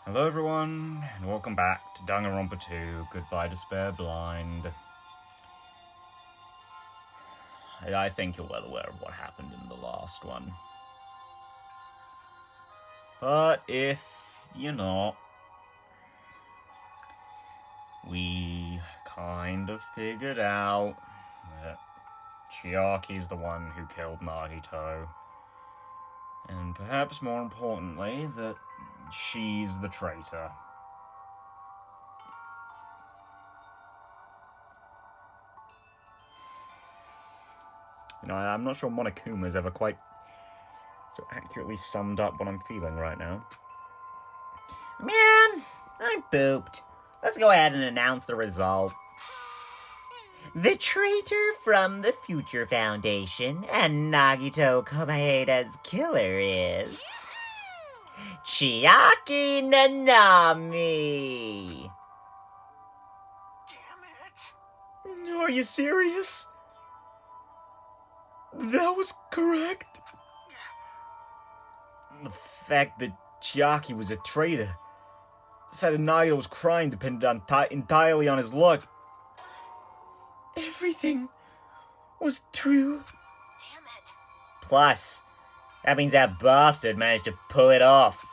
Hello everyone, and welcome back to Danganronpa 2, Goodbye Despair Blind. I think you're well aware of what happened in the last one. But if you're not, we kind of figured out that Chiaki's the one who killed Nagito. And perhaps more importantly, that she's the traitor. You know, I'm not sure Monokuma's ever quite so accurately summed up what I'm feeling right now. Man, I'm pooped. Let's go ahead and announce the result. The traitor from the Future Foundation and Nagito Komaeda's killer is... Chiaki Nanami! Damn it! Are you serious? That was correct? The fact that Chiaki was a traitor, the fact that Nagito's crime depended entirely on his luck. Everything was true. Damn it. Plus, that means that bastard managed to pull it off.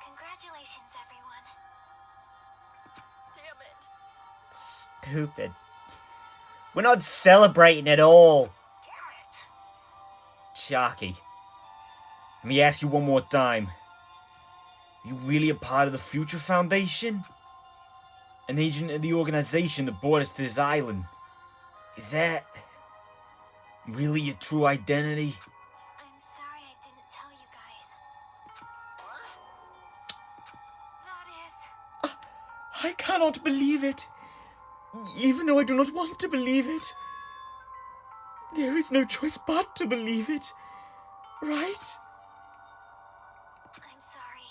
Congratulations, everyone. Damn it. Stupid. We're not celebrating at all. Damn it. Chiaki, let me ask you one more time. Are you really a part of the Future Foundation? An agent of the organization that brought us to this island? Is that really your true identity? I'm sorry I didn't tell you guys. What? That is... I cannot believe it. Even though I do not want to believe it. There is no choice but to believe it. Right? I'm sorry.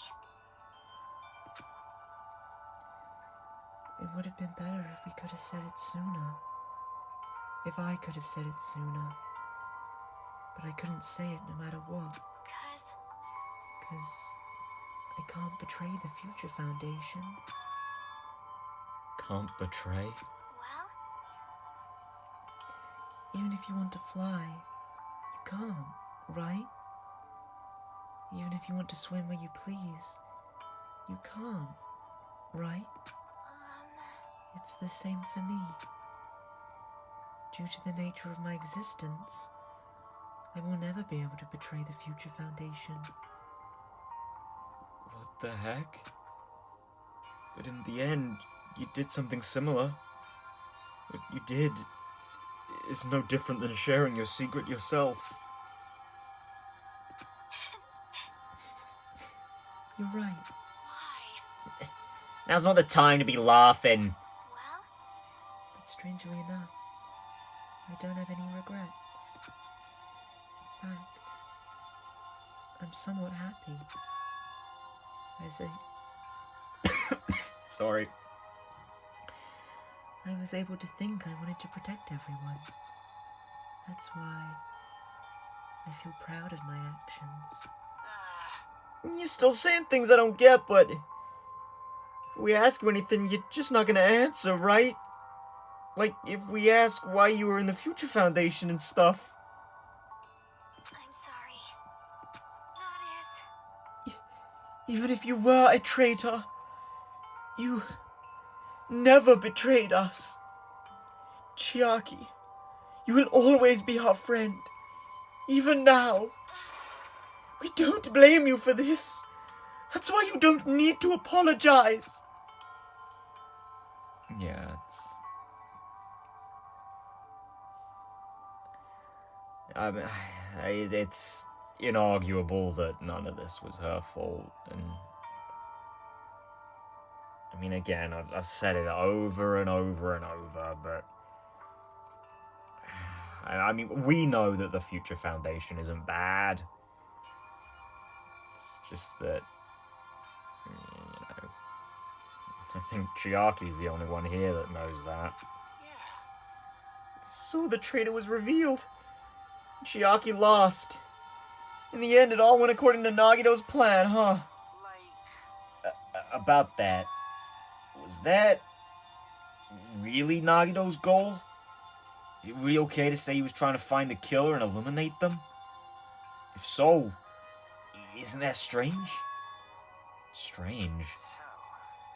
It would have been better if we could have said it sooner. If I could have said it sooner. But I couldn't say it no matter what. Because I can't betray the Future Foundation. Can't betray? Well, Even if you want to fly, you can't, right? Even if you want to swim where you please, you can't, right? It's the same for me. Due to the nature of my existence, I will never be able to betray the Future Foundation. What the heck? But in the end, you did something similar. What you did is no different than sharing your secret yourself. You're right. why? Now's not the time to be laughing. Well, But strangely enough, I don't have any regrets. In fact, I'm somewhat happy. Sorry. I was able to think I wanted to protect everyone. That's why I feel proud of my actions. You're still saying things I don't get, but... if we ask you anything, you're just not gonna answer, right? Like, if we ask why you were in the Future Foundation and stuff. I'm sorry. That is... Even if you were a traitor, you never betrayed us. Chiaki, you will always be our friend. Even now. We don't blame you for this. That's why you don't need to apologize. Yeah, it's inarguable that none of this was her fault, and I mean, again, I've said it over and over and over, but I mean, we know that the Future Foundation isn't bad. It's just that, you know, I think Chiaki's the only one here that knows that. Yeah. So the traitor was revealed. Chiaki lost. In the end, it all went according to Nagito's plan, huh? About that, was that really Nagito's goal? Is it really okay to say he was trying to find the killer and eliminate them? If so, isn't that strange? Strange.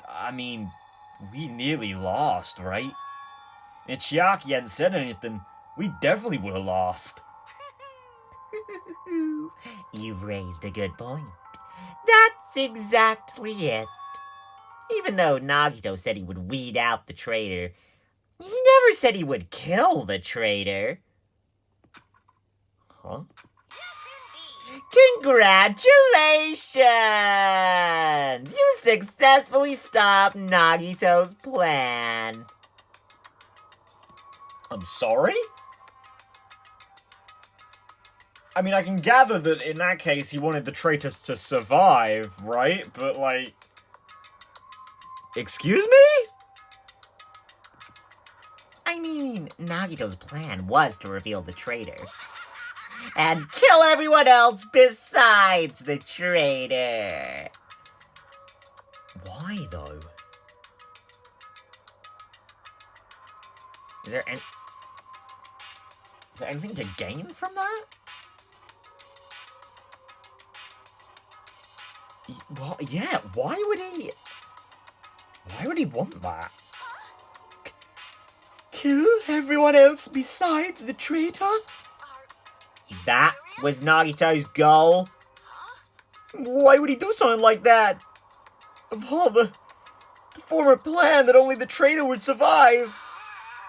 I mean, we nearly lost, right? If Chiaki hadn't said anything, we definitely would have lost. You've raised a good point. That's exactly it. Even though Nagito said he would weed out the traitor, he never said he would kill the traitor. Huh? Congratulations! You successfully stopped Nagito's plan. I'm sorry? I mean, I can gather that in that case he wanted the traitors to survive, right? But, like... Excuse me? I mean, Nagito's plan was to reveal the traitor. And kill everyone else besides the traitor. Why, though? Is there anything to gain from that? Well, yeah, why would he want that? Kill everyone else besides the traitor? That was Nagito's goal. Why would he do something like that? Of all the former plan that only the traitor would survive.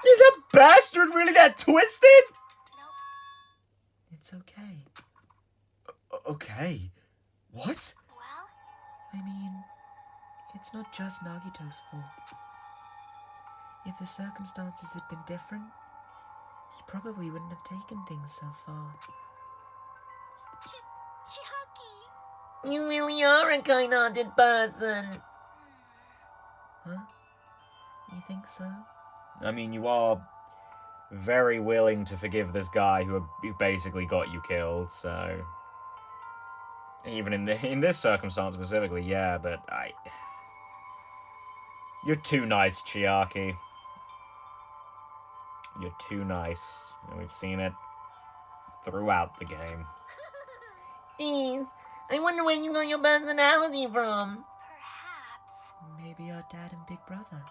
Is that bastard really that twisted? It's okay. Okay. What? Well, I mean, it's not just Nagito's fault. If the circumstances had been different, he probably wouldn't have taken things so far. Chiaki. You really are a kind-hearted person. Huh? You think so? I mean, you are very willing to forgive this guy who basically got you killed, so... Even in this circumstance specifically, yeah, but You're too nice, Chiaki. You're too nice. And we've seen it throughout the game. Jeez, I wonder where you got your personality from. Perhaps. Maybe our dad and big brother.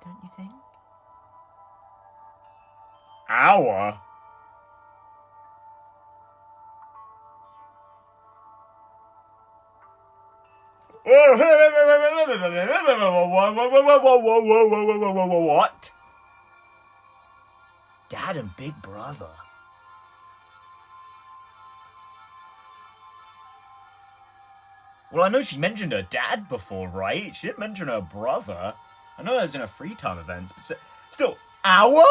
Don't you think? Our? What? Dad and big brother? Well, I know she mentioned her dad before, right? She didn't mention her brother. I know that was in her free time events, but still, our?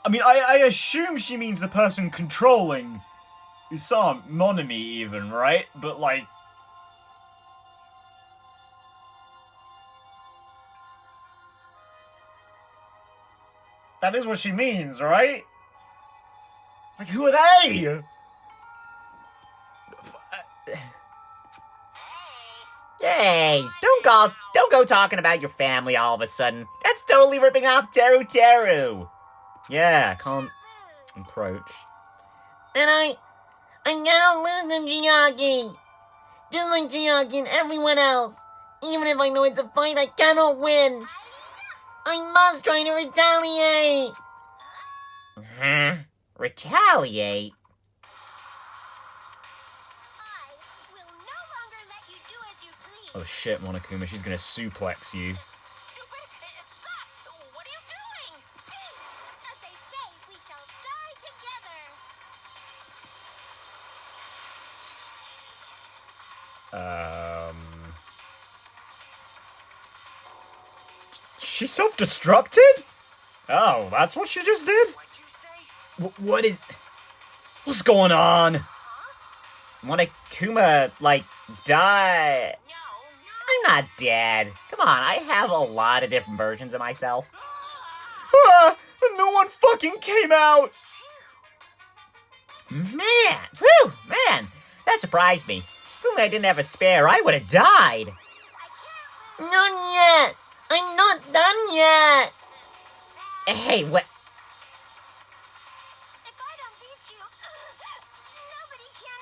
I mean, I assume she means the person controlling Usam, Monami even, right? But, like... That is what she means, right? Like, who are they? Hey, don't go talking about your family all of a sudden. That's totally ripping off Teru Teru. Yeah, can't encroach. And I cannot lose to Chiaki. Just like Chiaki and everyone else. Even if I know it's a fight, I cannot win. I must try to retaliate. Huh? Retaliate? I will no longer let you do as you please. Oh shit, Monokuma, she's gonna suplex you. Stupid! Stop! What are you doing? As they say, we shall die together. She self-destructed? Oh, that's what she just did? What'd you say? What's going on? Monokuma, like, died. No, I'm not dead. Come on, I have a lot of different versions of myself. Ah! And no one fucking came out! Man! Whew! Man! That surprised me. If only I didn't have a spare, I would have died. Not yet. I'm not done yet. Hey, what? If I don't beat you, nobody can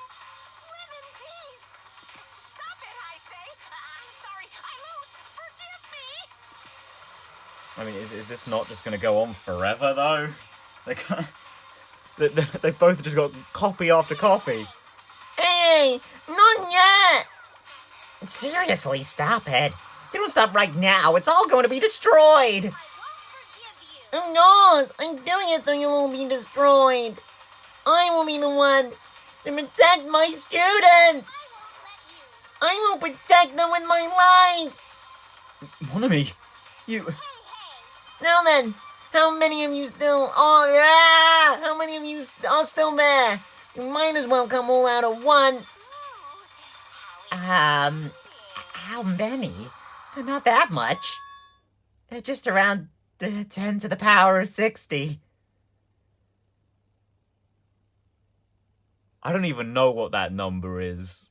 live in peace. Stop it, I say. I'm sorry. I lose. Forgive me. I mean, is this not just gonna go on forever, though? They've both just got copy after copy. Hey, not yet. Seriously, stop it. If you don't stop right now, it's all going to be destroyed. I won't forgive you. Of course, I'm doing it so you won't be destroyed. I will be the one to protect my students. I will protect them with my life. Monami, you... Now then, how many of you still... Oh, yeah! How many of you are still there? You might as well come all out at once. How many? Not that much. Just around 10 to the power of 60. I don't even know what that number is.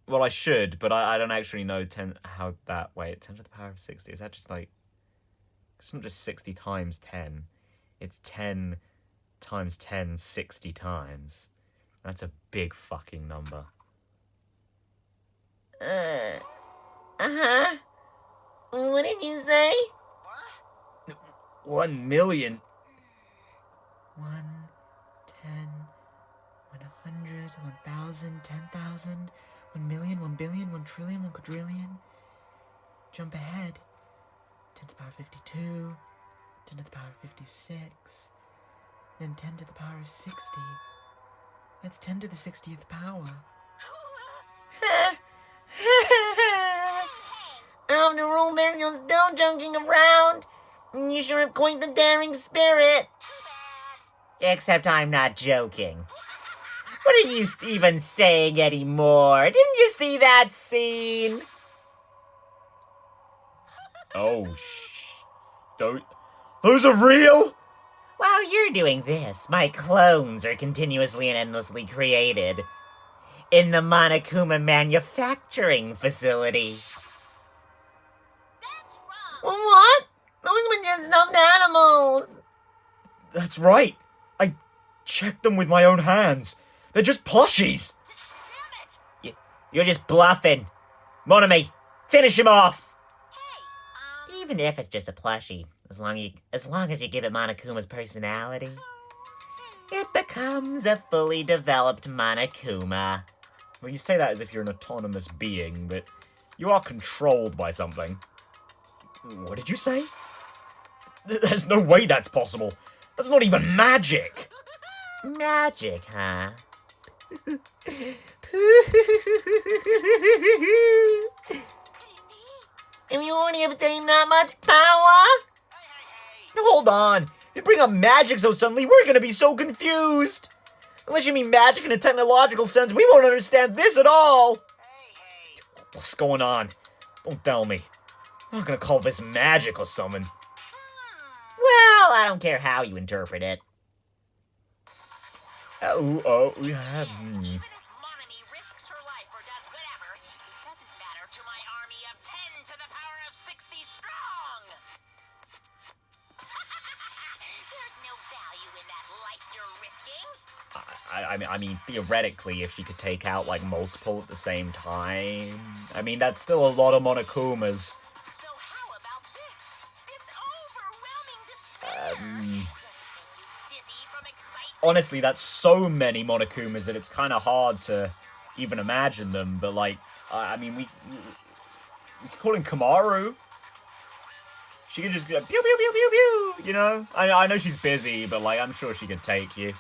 Well, I should, but I don't actually know 10 to the power of 60. Is that just like... It's not just 60 times 10. It's 10 times 10, 60 times. That's a big fucking number. Uh-huh. What did you say? 1 million. 1, 10, 100, 1,000, 10,000, 1 million, 1 billion, 1 trillion, 1 quadrillion. Jump ahead. 10 to the power of 52, 10 to the power of 56, then 10 to the power of 60. That's 10 to the 60th power. After all this, you're still joking around. You sure have quite the daring spirit. Except I'm not joking. What are you even saying anymore? Didn't you see that scene? Oh, those are real? While you're doing this, my clones are continuously and endlessly created in the Monokuma manufacturing facility. That's wrong. What? Those were just stuffed animals. That's right. I checked them with my own hands. They're just plushies. Damn it. You're just bluffing. Monami, finish him off. Hey, Even if it's just a plushie, as long as you give it Monokuma's personality, it becomes a fully developed Monokuma. Well, you say that as if you're an autonomous being, but you are controlled by something. What did you say? There's no way that's possible. That's not even magic. Magic, huh? Have you already obtained that much power? Hold on. You bring up magic so suddenly, we're gonna be so confused. Unless you mean magic in a technological sense, we won't understand this at all. What's going on? Don't tell me. I'm not gonna call this magic or something. Well, I don't care how you interpret it. Yeah. even if Monami risks her life or does whatever, it doesn't matter to my army of 10 to the power of 60 strong. There's no value in that life you're risking. I mean, theoretically, if she could take out, like, multiple at the same time... I mean, that's still a lot of Monokumas. So how about this? This overwhelming despair. Dizzy from excitement. Honestly, that's so many Monokumas that it's kind of hard to even imagine them, but, like, I mean, we could call him Kamaru. She could just go, pew, pew, pew, pew, pew, you know? I know she's busy, but, like, I'm sure she could take you.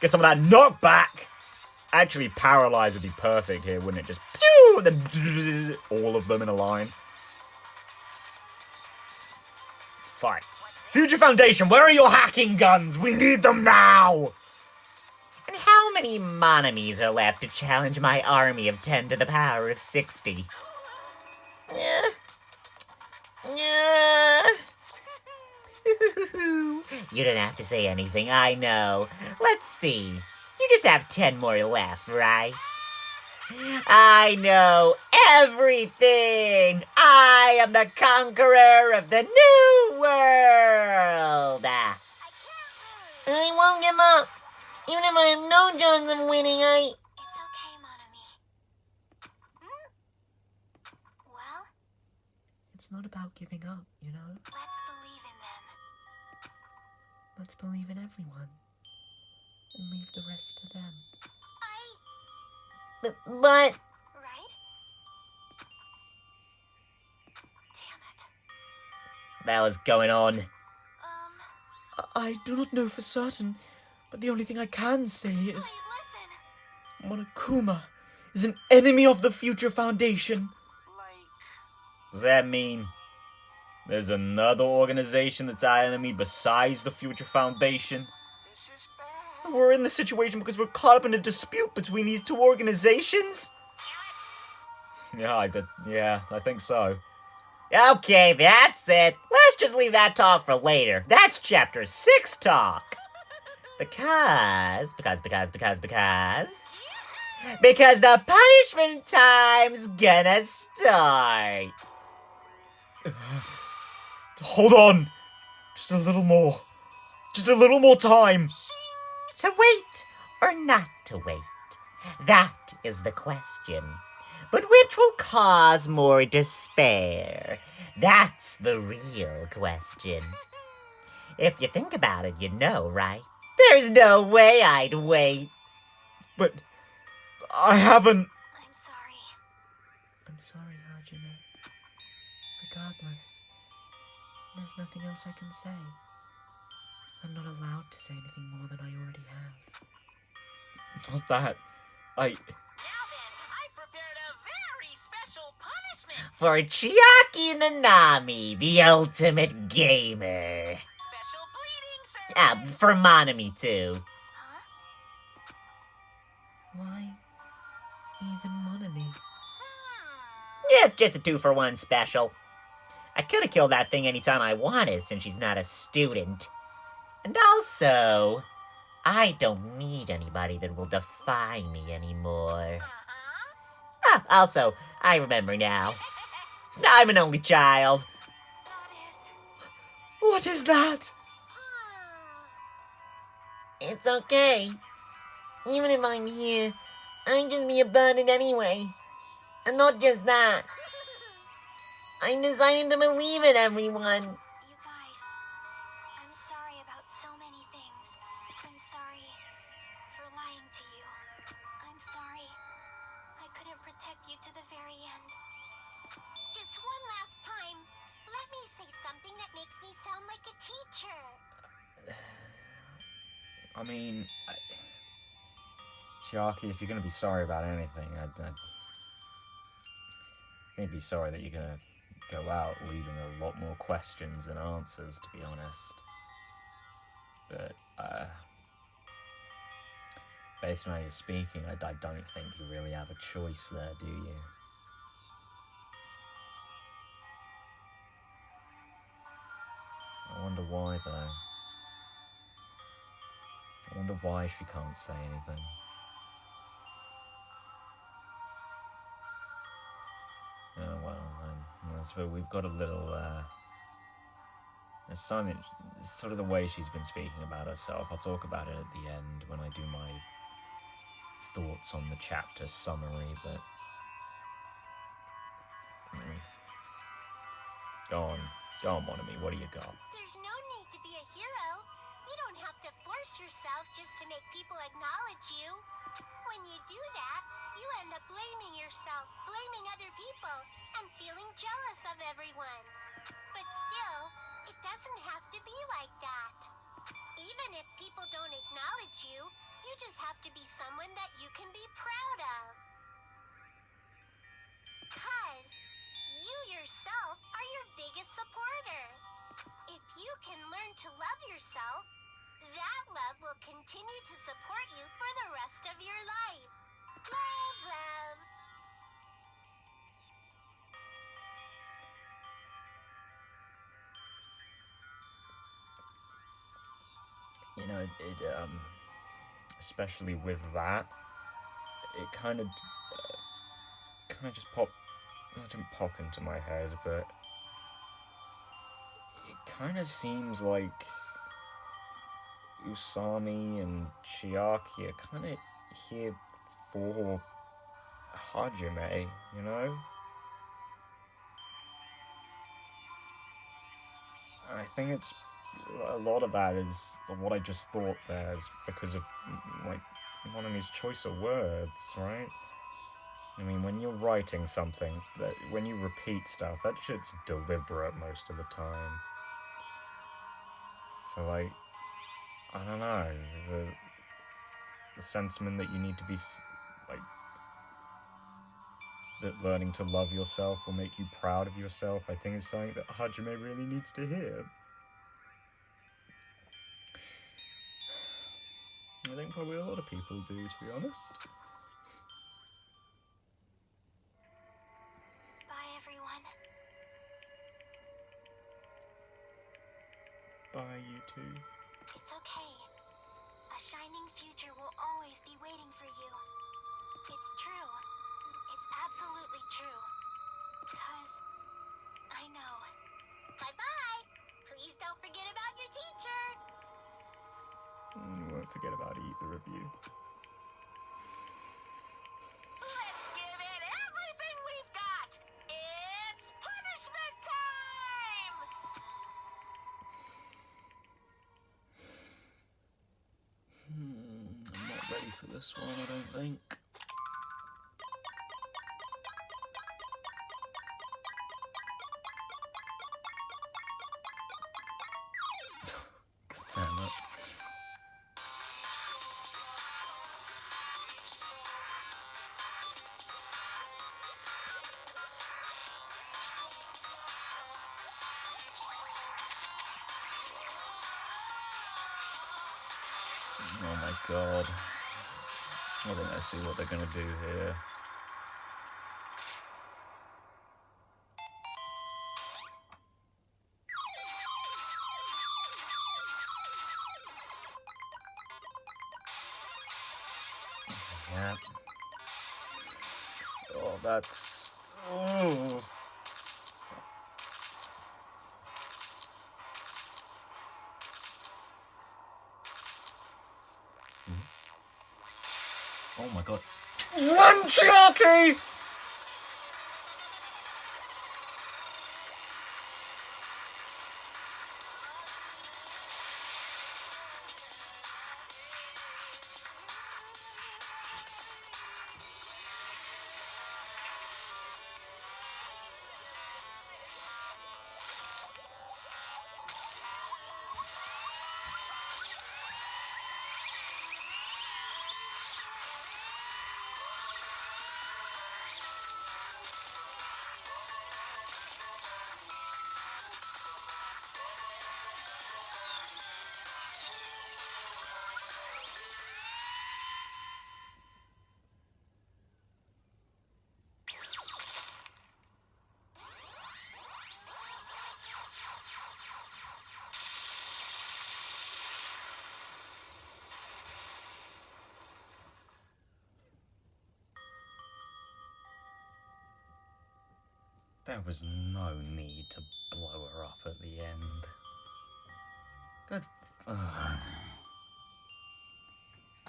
Get some of that knockback! Actually, Paralyze would be perfect here, wouldn't it? Just pew! Then all of them in a line. Fine. Future Foundation, where are your hacking guns? We need them now! And how many Monamis are left to challenge my army of 10 to the power of 60? Yeah. You don't have to say anything, I know. Let's see. You just have 10 more left, right? I know everything! I am the conqueror of the new world! I won't give up. Even if I have no chance of winning, It's okay, Monami. Well, It's not about giving up, you know? let's believe in them. Let's believe in everyone. And leave the rest to them. But Right? Damn it. What the hell is going on? I do not know for certain, but the only thing I can say is Please listen. Monokuma is an enemy of the Future Foundation. Does that mean there's another organization that's our enemy besides the Future Foundation? This is bad. We're in this situation because we're caught up in a dispute between these two organizations. Damn it. Yeah, I think so. Okay, that's it. Let's just leave that talk for later. That's chapter 6 talk. Because the punishment time's gonna start. Hold on. Just a little more. Just a little more time. To wait or not to wait? That is the question. But which will cause more despair? That's the real question. If you think about it, you know, right? There's no way I'd wait. But I haven't. I'm sorry. I'm sorry, Hajime. Regardless, there's nothing else I can say. I'm not allowed to say anything more than I already have. Not that. Now then, I prepared a very special punishment. For Chiaki Nanami, the ultimate gamer. Special bleeding service. For Monami, too. Huh? Why even Monami? Yeah, it's just a 2-for-1 special. I could have killed that thing anytime I wanted, since she's not a student. And also, I don't need anybody that will defy me anymore. Also, I remember now. I'm an only child. That is... What is that? it's okay. Even if I'm here, I'd just be a burden anyway. And not just that. I'm deciding to believe in everyone. You guys, I'm sorry about so many things. I'm sorry for lying to you. I'm sorry I couldn't protect you to the very end. Just one last time, let me say something that makes me sound like a teacher. I mean, Chiaki, if you're gonna be sorry about anything, I'd be sorry that you're gonna go out leaving a lot more questions than answers, to be honest. But, based on how you're speaking, I don't think you really have a choice there, do you? I wonder why, though. I wonder why she can't say anything. Oh, well, that's where we've got a little, there's something, sort of the way she's been speaking about herself. I'll talk about it at the end when I do my thoughts on the chapter summary, but... Go on, Monami, what do you got? There's no need to be a hero. You don't have to force yourself just to make people acknowledge you. When you do that, you end up blaming yourself, blaming other people, and feeling jealous of everyone. But still, it doesn't have to be like that. Even if people don't acknowledge you, you just have to be someone that you can be proud of. 'Cause you yourself are your biggest supporter. If you can learn to love yourself, that love will continue to support you for the rest of your life. Love, love. especially with that, it kind of just popped. It didn't pop into my head, but it kind of seems like Usami and Chiaki are kind of here for Hajime, you know? I think it's a lot of that is what I just thought there is because of like Monami's choice of words, right? I mean, when you're writing something, that when you repeat stuff, that shit's deliberate most of the time. So, like, I don't know, the sentiment that you need to be, like, that learning to love yourself will make you proud of yourself, I think is something that Hajime really needs to hear. I think probably a lot of people do, to be honest. Bye, everyone. Bye, you two. It's okay. A shining future will always be waiting for you. It's true. It's absolutely true. 'Cause I know. Bye-bye. Please don't forget about your teacher. You won't forget about either of you. Let's give it everything we've got. It's punishment time. I'm not ready for this one, I don't think. Damn it. Oh my god. I think I see what they're gonna do here. Yeah. Oh, that's... Oh. Oh my god. Run, Chiaki! There was no need to blow her up at the end. God.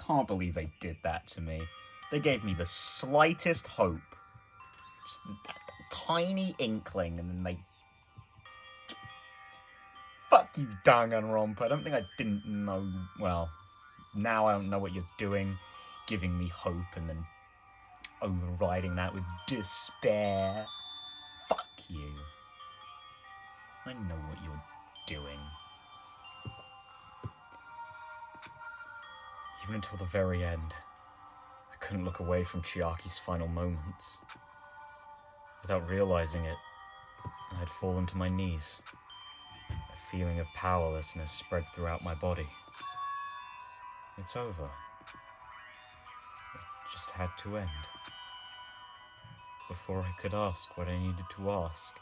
Can't believe they did that to me. They gave me the slightest hope. Just that tiny inkling, and then they... Fuck you, Danganronpa. I don't think I didn't know... Well, now I don't know what you're doing. Giving me hope and then overriding that with despair. Fuck you. I know what you're doing. Even until the very end, I couldn't look away from Chiaki's final moments. Without realizing it, I had fallen to my knees. A feeling of powerlessness spread throughout my body. It's over. It just had to end. Before I could ask what I needed to ask.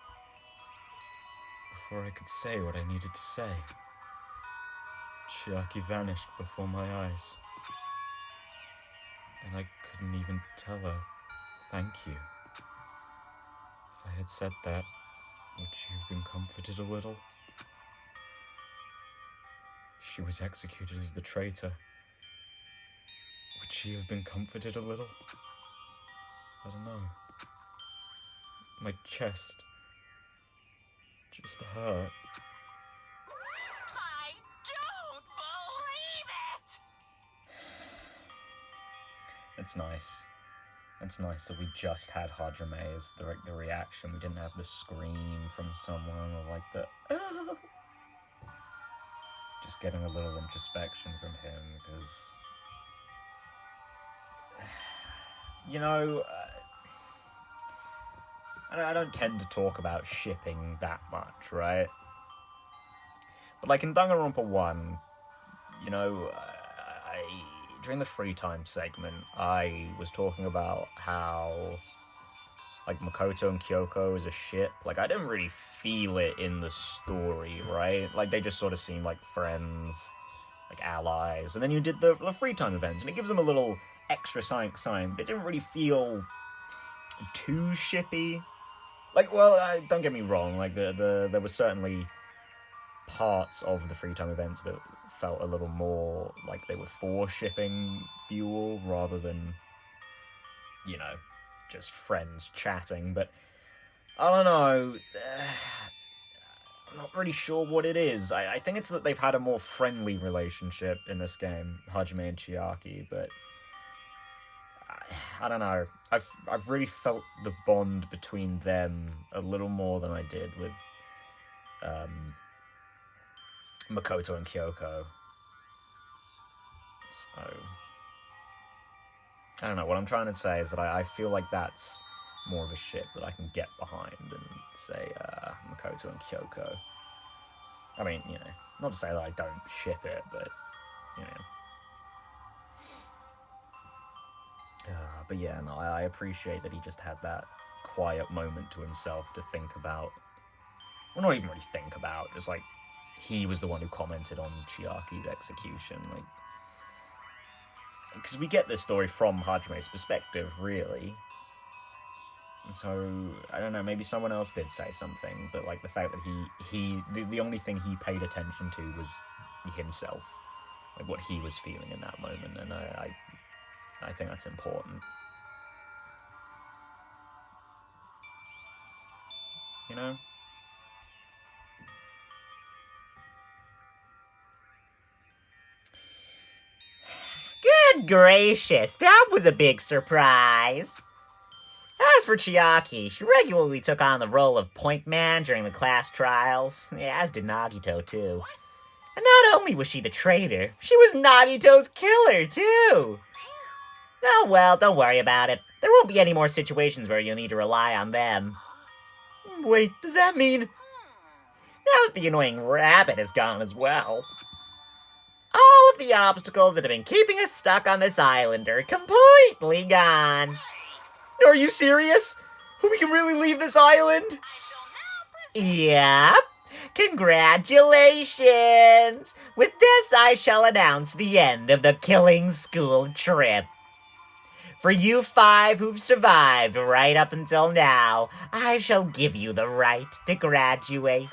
Before I could say what I needed to say. Chiaki vanished before my eyes. And I couldn't even tell her thank you. If I had said that, would she have been comforted a little? She was executed as the traitor. Would she have been comforted a little? I don't know. My chest just hurt. I don't believe it! It's nice. It's nice that we just had Hajime as the reaction. We didn't have the scream from someone or like the oh. Just getting a little introspection from him because, you know, I don't tend to talk about shipping that much, right? But like in Danganronpa 1, you know, during the free time segment, I was talking about how, like, Makoto and Kyoko is a ship. Like, I didn't really feel it in the story, right? Like, they just sort of seemed like friends, like allies. And then you did the free time events, and it gives them a little extra sign. They didn't really feel too shippy. Like, well, don't get me wrong. Like, there was certainly parts of the free time events that felt a little more like they were for shipping fuel rather than, you know, just friends chatting. But I don't know. I'm not really sure what it is. I think it's that they've had a more friendly relationship in this game, Hajime and Chiaki, but I don't know. I've really felt the bond between them a little more than I did with Makoto and Kyoko. So I don't know. What I'm trying to say is that I feel like that's more of a ship that I can get behind than, say, Makoto and Kyoko. I mean, you know, not to say that I don't ship it, but, you know. But yeah, no, I appreciate that he just had that quiet moment to himself to think about. Well, not even really think about, just like, he was the one who commented on Chiaki's execution, like, because we get this story from Hajime's perspective, really. And so, I don't know, maybe someone else did say something, but like the fact that the only thing he paid attention to was himself, like what he was feeling in that moment, and I think that's important. You know? Good gracious, that was a big surprise. As for Chiaki, she regularly took on the role of point man during the class trials, as did Nagito, too. And not only was she the traitor, she was Nagito's killer, too. Oh well, don't worry about it. There won't be any more situations where you'll need to rely on them. Wait, does that mean... Now that the annoying rabbit is gone as well, all of the obstacles that have been keeping us stuck on this island are completely gone. Are you serious? We can really leave this island? I shall now present... Yep. Congratulations! With this, I shall announce the end of the killing school trip. For you 5 who've survived right up until now, I shall give you the right to graduate.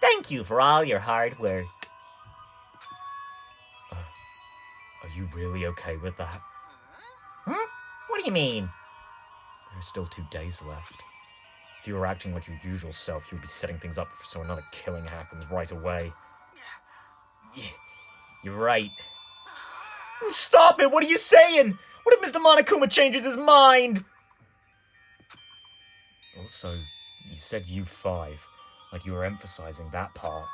Thank you for all your hard work. Are you really okay with that? Hmm? What do you mean? There are still 2 days left. If you were acting like your usual self, you'd be setting things up so another killing happens right away. Yeah, you're right. Stop it! What are you saying? What if Mr. Monokuma changes his mind? Also, you said you 5, like you were emphasizing that part.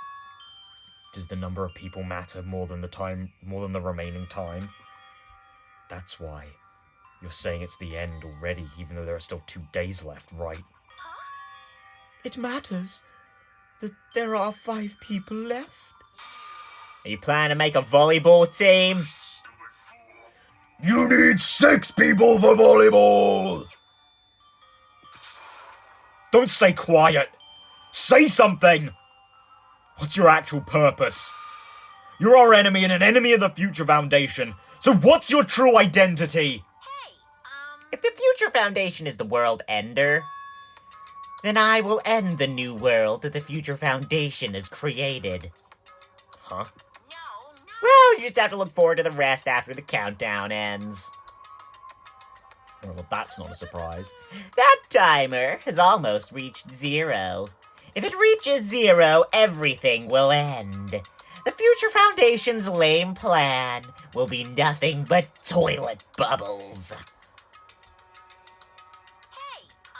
Does the number of people matter more than the remaining time? That's why. You're saying it's the end already, even though there are still 2 days left, right? It matters that there are 5 people left. Are you planning to make a volleyball team? You need 6 people for volleyball! Don't stay quiet! Say something! What's your actual purpose? You're our enemy and an enemy of the Future Foundation. So what's your true identity? If the Future Foundation is the world ender, then I will end the new world that the Future Foundation has created. Huh? Well, you just have to look forward to the rest after the countdown ends. Oh, well, that's not a surprise. That timer has almost reached 0. If it reaches 0, everything will end. The Future Foundation's lame plan will be nothing but toilet bubbles.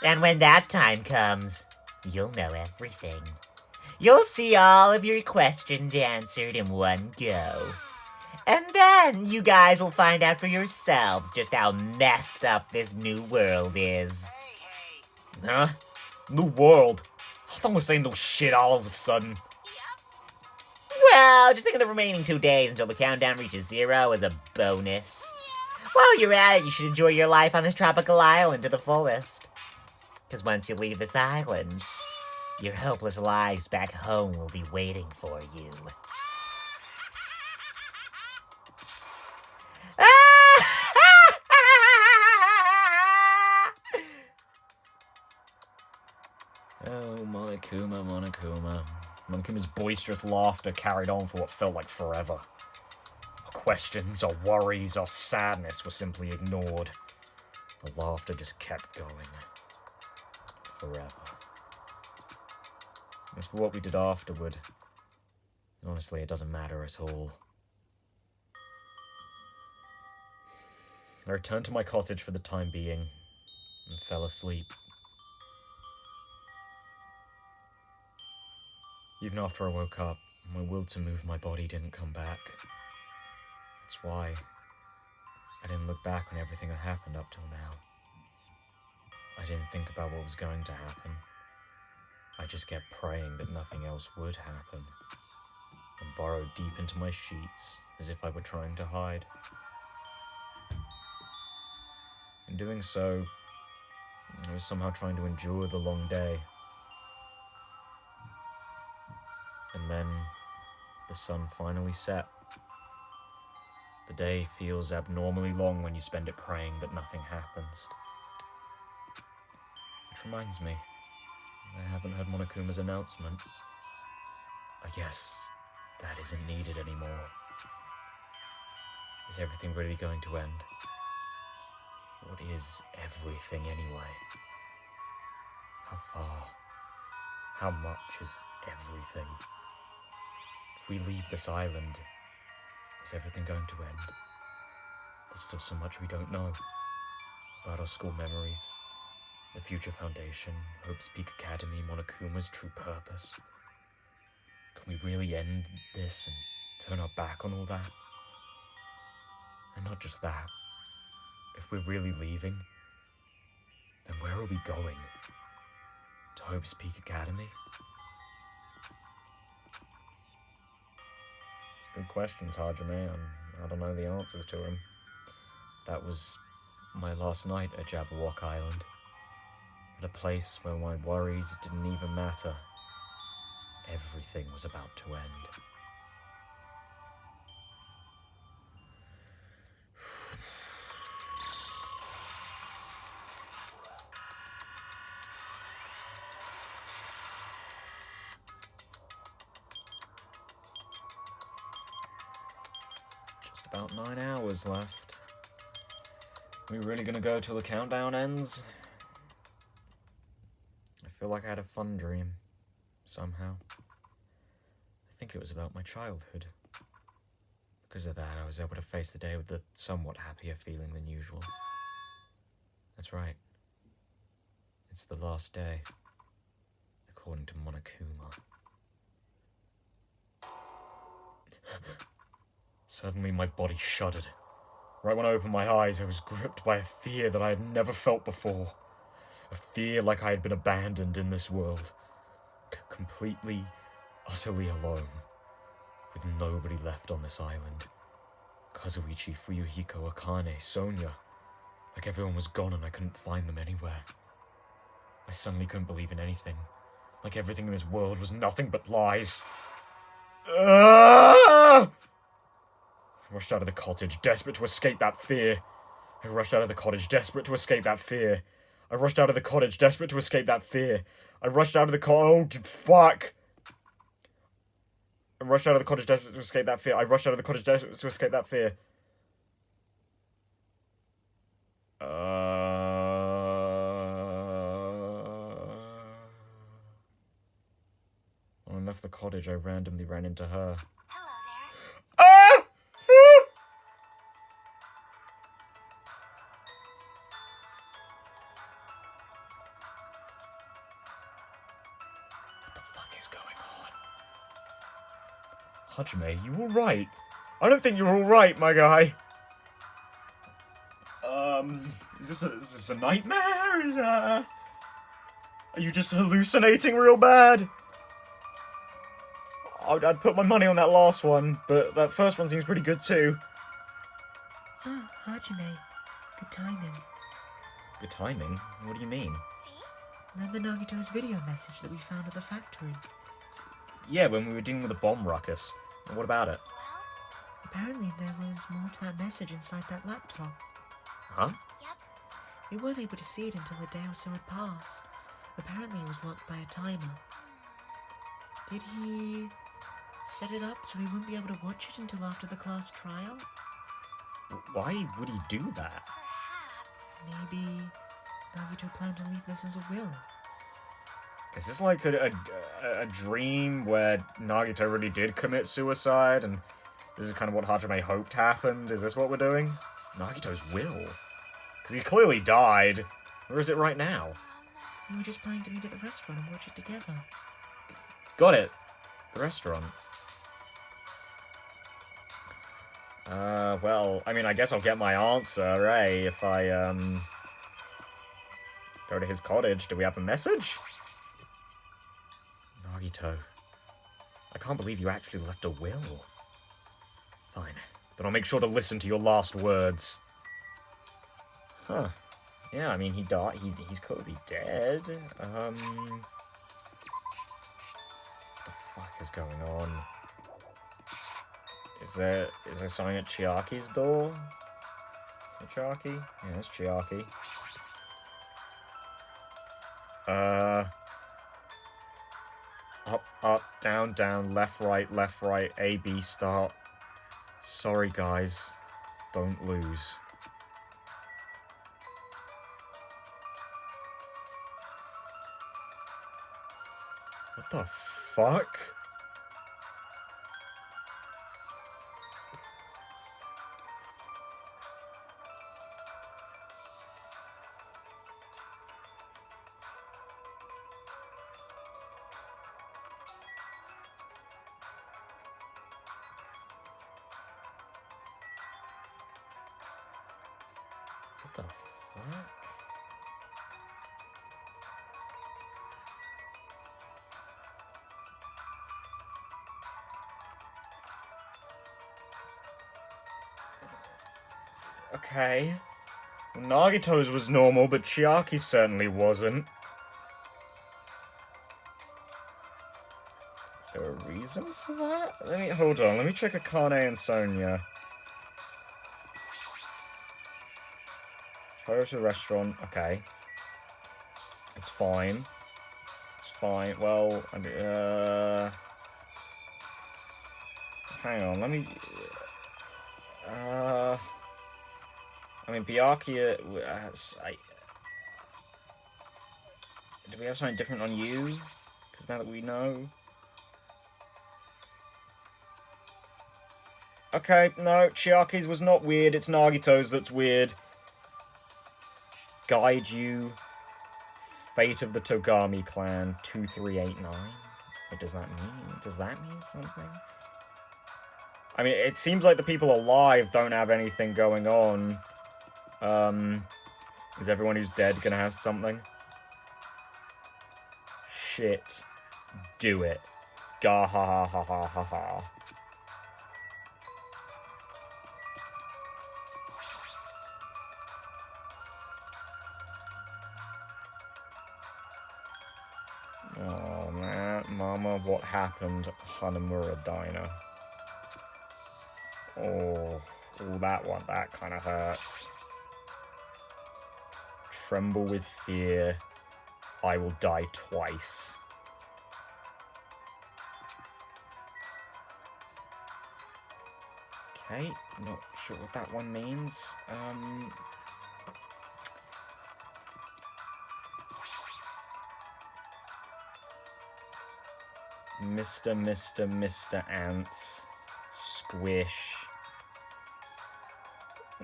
And when that time comes, you'll know everything. You'll see all of your questions answered in one go. And then you guys will find out for yourselves just how messed up this new world is. Huh? New world? I thought we're saying no shit all of a sudden. Well, just think of the remaining 2 days until the countdown reaches 0 as a bonus. While you're at it, you should enjoy your life on this tropical island to the fullest. Because once you leave this island, your hopeless lives back home will be waiting for you. Oh, Monokuma, Monokuma. Monokuma's boisterous laughter carried on for what felt like forever. Our questions, our worries, our sadness were simply ignored. The laughter just kept going. Forever. As for what we did afterward, honestly, it doesn't matter at all. I returned to my cottage for the time being and fell asleep. Even after I woke up, my will to move my body didn't come back. That's why I didn't look back on everything that happened up till now. I didn't think about what was going to happen. I just kept praying that nothing else would happen, and burrowed deep into my sheets as if I were trying to hide. In doing so, I was somehow trying to endure the long day. And then the sun finally set. The day feels abnormally long when you spend it praying that nothing happens. Which reminds me, I haven't heard Monokuma's announcement. I guess that isn't needed anymore. Is everything really going to end? What is everything anyway? How far? How much is everything? If we leave this island, is everything going to end? There's still so much we don't know about our school memories, the Future Foundation, Hope's Peak Academy, Monokuma's true purpose. Can we really end this and turn our back on all that? And not just that, if we're really leaving, then where are we going? To Hope's Peak Academy? Good questions, Hajime. I don't know the answers to them. That was my last night at Jabberwock Island. At a place where my worries didn't even matter. Everything was about to end. Just about 9 hours left. We really gonna go till the countdown ends? I feel like I had a fun dream, somehow. I think it was about my childhood. Because of that, I was able to face the day with a somewhat happier feeling than usual. That's right. It's the last day, according to Monokuma. Suddenly my body shuddered. Right when I opened my eyes, I was gripped by a fear that I had never felt before. A fear like I had been abandoned in this world. Completely, utterly alone. With nobody left on this island. Kazuichi, Fuyuhiko, Akane, Sonia. Like everyone was gone and I couldn't find them anywhere. I suddenly couldn't believe in anything. Like everything in this world was nothing but lies. I rushed out of the cottage, desperate to escape that fear. I rushed out of the cottage, desperate to escape that fear. I rushed out of the cottage, desperate to escape that fear. I rushed out of the cottage. Oh, fuck! I rushed out of the cottage, desperate to escape that fear. I rushed out of the cottage, desperate to escape that fear. When I left the cottage, I randomly ran into her. Hello there. Ah! What the fuck is going on? Hajime, you alright? I don't think you're alright, my guy. Is this a nightmare? Are you just hallucinating real bad? I'd put my money on that last one, but that first one seems pretty good too. Ah, Hajime. Good timing. Good timing? What do you mean? See? Remember Nagito's video message that we found at the factory? Yeah, when we were dealing with the bomb ruckus. And what about it? Well, Apparently there was more to that message inside that laptop. Huh? yep. We weren't able to see it until a day or so had passed. Apparently it was locked by a timer. Did he set it up so we wouldn't be able to watch it until after the class trial? Why would he do that? Perhaps. Maybe Nagito planned to leave this as a will. Is this like a dream where Nagito really did commit suicide and this is kind of what Hajime hoped happened? Is this what we're doing? Nagito's will? Because he clearly died. Where is it right now? We were just planning to meet at the restaurant and watch it together. Got it. The restaurant. Well, I mean, I guess I'll get my answer, right? If I, go to his cottage. Do we have a message? Nagito. I can't believe you actually left a will. Fine. Then I'll make sure to listen to your last words. Huh. Yeah, I mean, he died. He's clearly dead. What the fuck is going on? Is there something at Chiaki's door? Is it Chiaki? Yeah, it's Chiaki. Up, down, left, right, A, B, start. Sorry, guys. Don't lose. What the fuck? What the fuck? Okay. Well, Nagito's was normal, but Chiaki's certainly wasn't. Is there a reason for that? Hold on, let me check Akane and Sonia. Go to the restaurant, okay. It's fine. It's fine. Well, I mean, hang on, let me... I mean, Byakuya... do we have something different on you? Because now that we know... Okay, no, Chiaki's was not weird, it's Nagito's that's weird. Guide you. Fate of the Togami clan, 2389. What does that mean? Does that mean something? I mean, it seems like the people alive don't have anything going on. Is everyone who's dead gonna have something? Shit. Do it. Ga ha ha ha ha ha ha. Oh, man. Mama, what happened? Hanamura Diner. Oh, that one, that kind of hurts. Tremble with fear. I will die twice. Okay, not sure what that one means. Mr. Ants. Squish.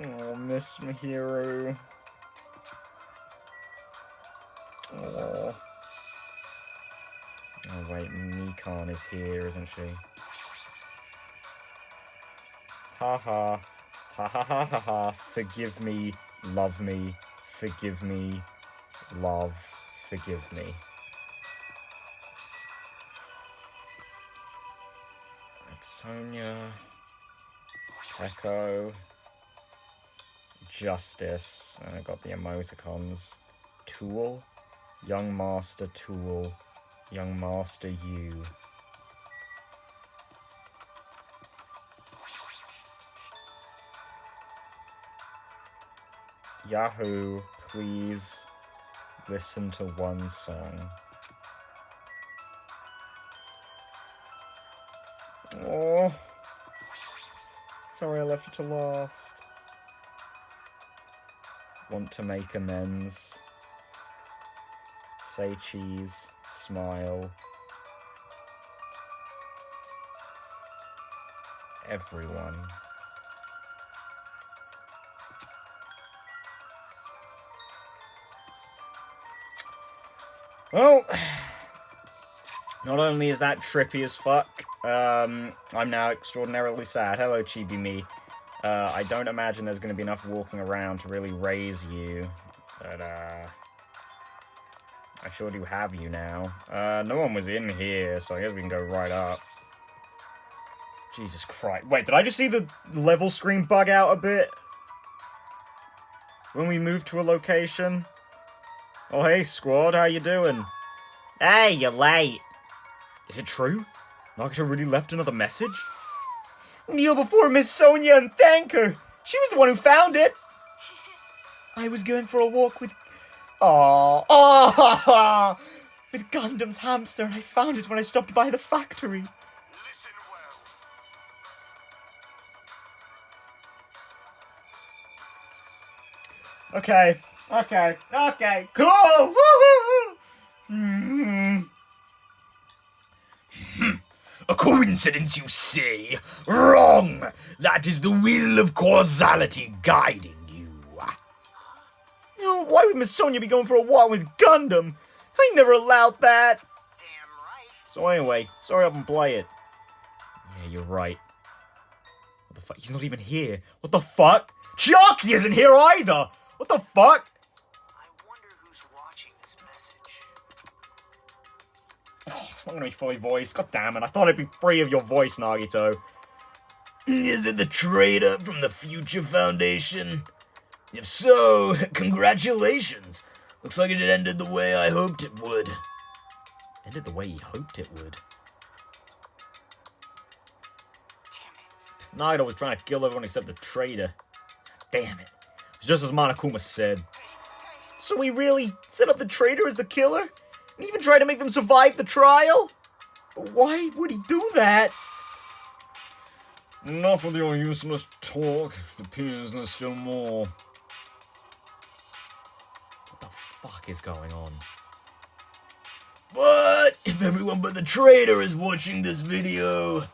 Oh, miss my hero. Oh. Oh wait, Mikan is here, isn't she? Ha ha. Ha ha ha ha ha. Forgive me, love me, forgive me, love, forgive me. That's Sonia. Echo. Justice. I got the emoticons. Tool. Young Master Tool. Young Master you. Yahoo, please listen to one song. Oh, sorry I left it to last. Want to make amends. Say cheese, smile. Everyone. Well, not only is that trippy as fuck, I'm now extraordinarily sad. Hello, Chibi Me. I don't imagine there's going to be enough walking around to really raise you, but, I sure do have you now. No one was in here, so I guess we can go right up. Jesus Christ. Wait, did I just see the level screen bug out a bit? When we moved to a location? Oh, hey, squad, how you doing? Hey, you're late. Is it true? Nagito really left another message? Kneel before Miss Sonia and thank her. She was the one who found it. I was going for a walk with... with Gundam's hamster, and I found it when I stopped by the factory. Listen well. Okay, cool! A coincidence, you say? Wrong! That is the will of causality guiding you. Oh, why would Miss Sonia be going for a walk with Gundam? I never allowed that. Damn right. So anyway, sorry up and play it. Yeah, you're right. What the fuck? He's not even here. What the fuck? Chiaki isn't here either! What the fuck? I wonder who's watching this message. Oh, it's not gonna be fully voiced. God damn it, I thought I'd be free of your voice, Nagito. Is it the traitor from the Future Foundation? If so, congratulations. Looks like it ended the way I hoped it would. Ended the way he hoped it would. Damn it. Nagito was trying to kill everyone except the traitor. Damn it. It's just as Monokuma said. So we really set up the traitor as the killer? And even try to make them survive the trial? But why would he do that? Enough with your useless talk. It appears there's still more. What the fuck is going on? But if everyone but the traitor is watching this video,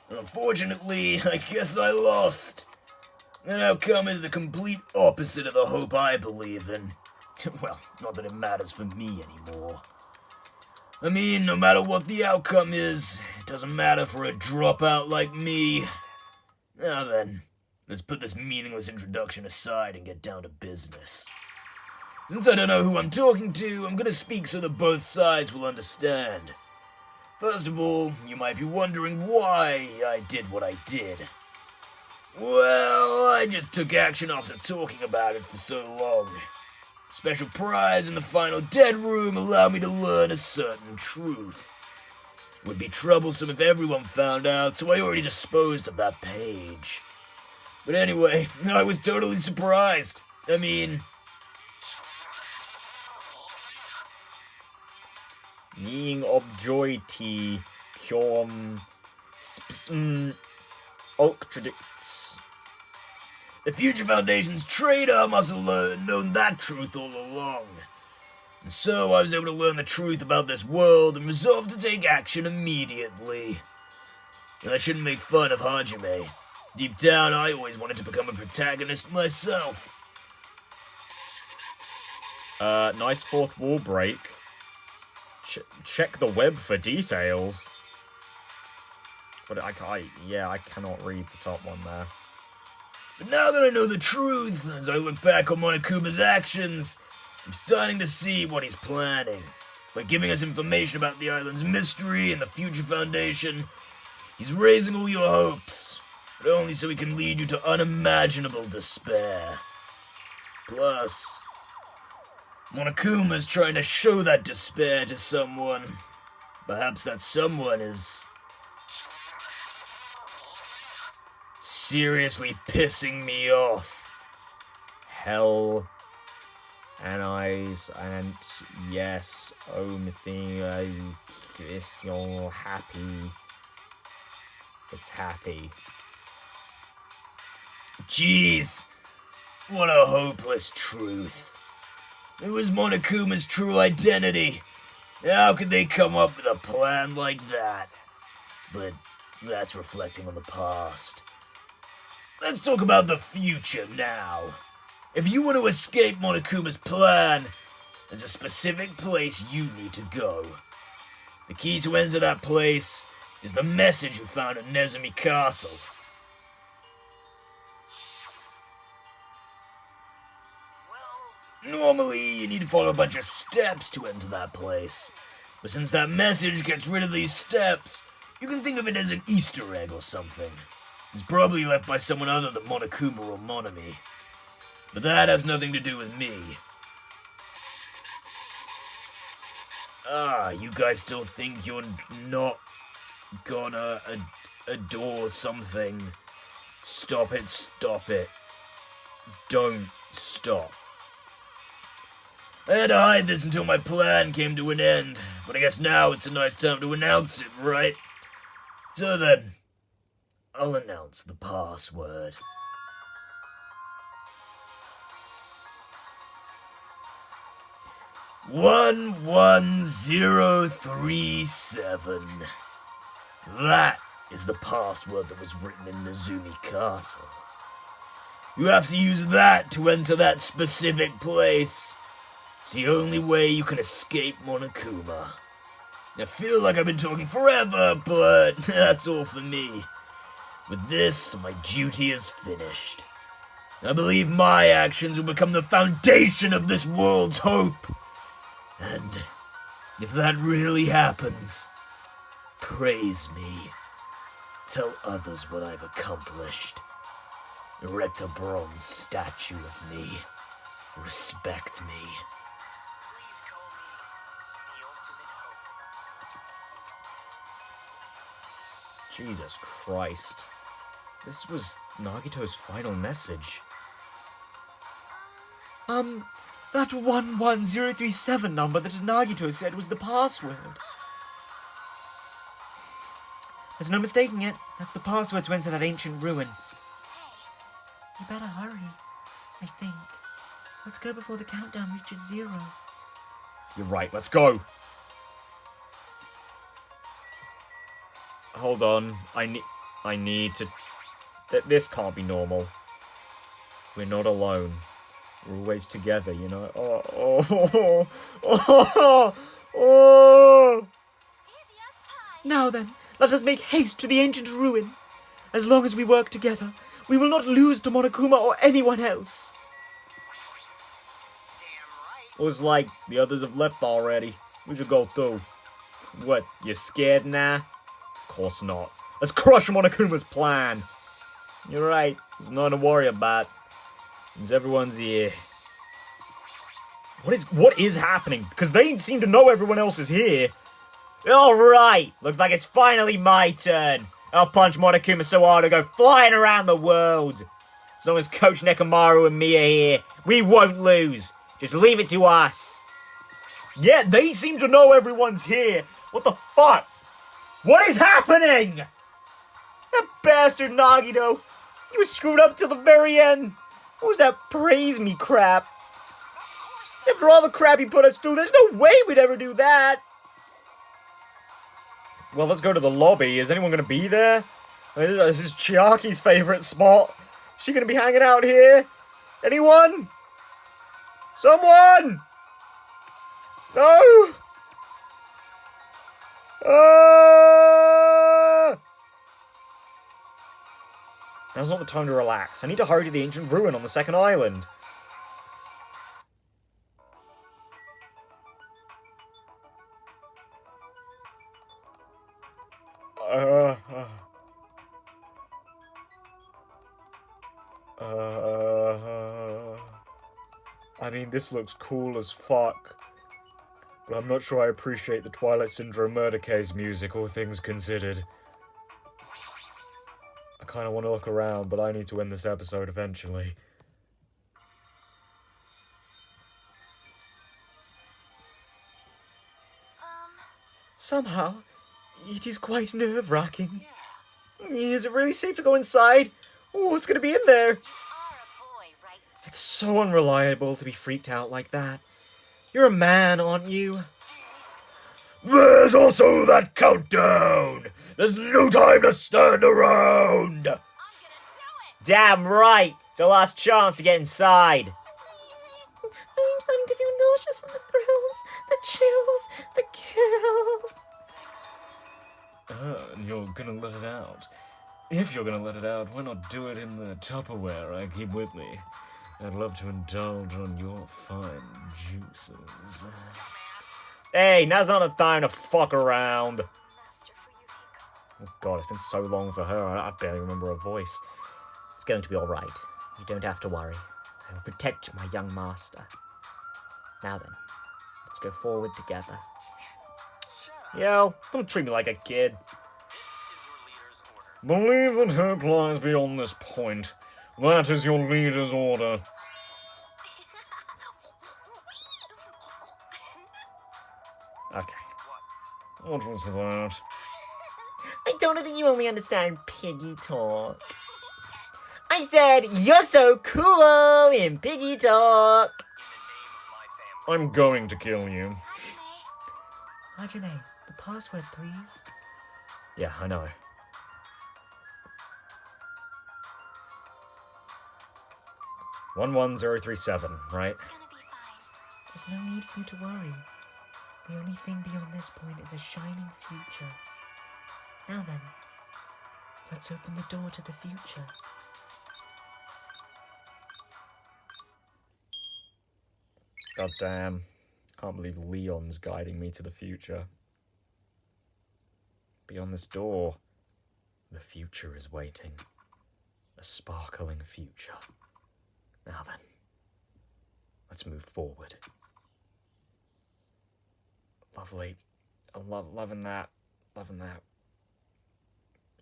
unfortunately, I guess I lost. The outcome is the complete opposite of the hope I believe in. Well, not that it matters for me anymore. I mean, no matter what the outcome is, it doesn't matter for a dropout like me. Now then, let's put this meaningless introduction aside and get down to business. Since I don't know who I'm talking to, I'm gonna speak so that both sides will understand. First of all, you might be wondering why I did what I did. Well, I just took action after talking about it for so long. Special prize in the final dead room allowed me to learn a certain truth. It would be troublesome if everyone found out, so I already disposed of that page. But anyway, I was totally surprised. I mean... Ying objoiti kyom ultradicts. The Future Foundation's traitor must have known that truth all along. And so I was able to learn the truth about this world and resolved to take action immediately. And I shouldn't make fun of Hajime. Deep down, I always wanted to become a protagonist myself. Nice fourth wall break. Check the web for details. But I cannot read the top one there. But now that I know the truth, as I look back on Monokuma's actions, I'm starting to see what he's planning. By giving us information about the island's mystery and the Future Foundation, he's raising all your hopes, but only so he can lead you to unimaginable despair. Plus, Monokuma's trying to show that despair to someone. Perhaps that someone is seriously pissing me off. Hell and eyes and yes, thing it's all happy. It's happy. Jeez, what a hopeless truth. It was Monokuma's true identity. How could they come up with a plan like that? But that's reflecting on the past. Let's talk about the future now. If you want to escape Monokuma's plan, there's a specific place you need to go. The key to enter that place is the message you found at Nezumi Castle. Normally, you need to follow a bunch of steps to enter that place. But since that message gets rid of these steps, you can think of it as an Easter egg or something. It's probably left by someone other than Monokuma or Monami. But that has nothing to do with me. You guys still think you're not gonna adore something? Stop it, stop it. Don't stop. I had to hide this until my plan came to an end, but I guess now it's a nice time to announce it, right? So then, I'll announce the password. 11037. That is the password that was written in Nezumi Castle. You have to use that to enter that specific place. It's the only way you can escape Monokuma. I feel like I've been talking forever, but that's all for me. With this, my duty is finished. I believe my actions will become the foundation of this world's hope. And if that really happens, praise me. Tell others what I've accomplished. Erect a bronze statue of me. Respect me. Please call me the ultimate hope. Jesus Christ. This was Nagito's final message. That 11037 number that Nagito said was the password. There's no mistaking it. That's the password to enter that ancient ruin. You better hurry, I think. Let's go before the countdown reaches 0. You're right, let's go! Hold on, I need to... This can't be normal. We're not alone. We're always together, you know? Now then, let us make haste to the ancient ruin. As long as we work together, we will not lose to Monokuma or anyone else. It was like the others have left already. We should go too. What, you scared now? Of course not. Let's crush Monokuma's plan. You're right, there's nothing to worry about. Since everyone's here. What is happening? Because they seem to know everyone else is here. Alright, looks like it's finally my turn. I'll punch Monokuma so hard I'll go flying around the world. As long as Coach Nekomaru and me are here, we won't lose. Just leave it to us. Yeah, they seem to know everyone's here. What the fuck? What is happening? That bastard Nagito! He was screwed up till the very end! What was that praise me crap? After all the crap he put us through, there's no way we'd ever do that! Well, let's go to the lobby. Is anyone going to be there? This is Chiaki's favorite spot. Is she going to be hanging out here? Anyone? Someone! No! Now's not the time to relax. I need to hurry to the ancient ruin on the second island. I mean, this looks cool as fuck. But I'm not sure I appreciate the Twilight Syndrome murder case music, all things considered. I kind of want to look around, but I need to end this episode eventually. Somehow, it is quite nerve-wracking. Is it really safe to go inside? What's gonna be in there? You are a boy, right? It's so unreliable to be freaked out like that. You're a man, aren't you? There's also that countdown! There's no time to stand around! I'm gonna do it! Damn right! It's the last chance to get inside. I'm starting to feel nauseous from the thrills, the chills, the kills. And you're gonna let it out. If you're gonna let it out, why not do it in the Tupperware I keep with me? I'd love to indulge on your fine juices. Hey, now's not the time to fuck around. Master Fuyuhiko. Oh god, it's been so long for her, I barely remember her voice. It's going to be alright. You don't have to worry. I will protect my young master. Now then, let's go forward together. Yo, don't treat me like a kid. Believe that hope lies beyond this point. That is your leader's order. Okay. What was that? I don't think you only understand piggy talk. I said, you're so cool in piggy talk. I'm going to kill you. Hajime, the password, please. Yeah, I know. 11037, right? It's gonna be fine. There's no need for you to worry. The only thing beyond this point is a shining future. Now then, let's open the door to the future. God damn. Can't believe Leon's guiding me to the future. Beyond this door, the future is waiting. A sparkling future. Now then, let's move forward. Lovely. I'm loving that. Loving that.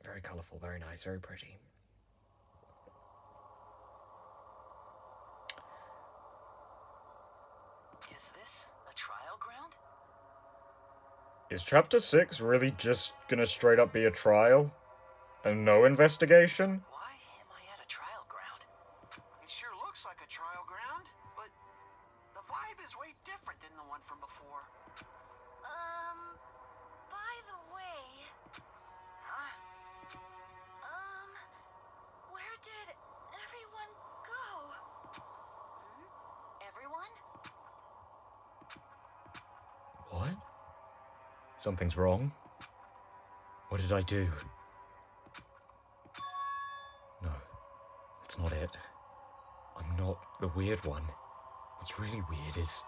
Very colourful, very nice, very pretty. Is this a trial ground? Is Chapter 6 really just gonna straight up be a trial? And no investigation? Why am I at a trial ground? It sure looks like a trial ground, but the vibe is way different than the one from before. By the way, Huh? where did everyone go? Everyone? What? Something's wrong? What did I do? No, that's not it. I'm not the weird one. What's really weird is...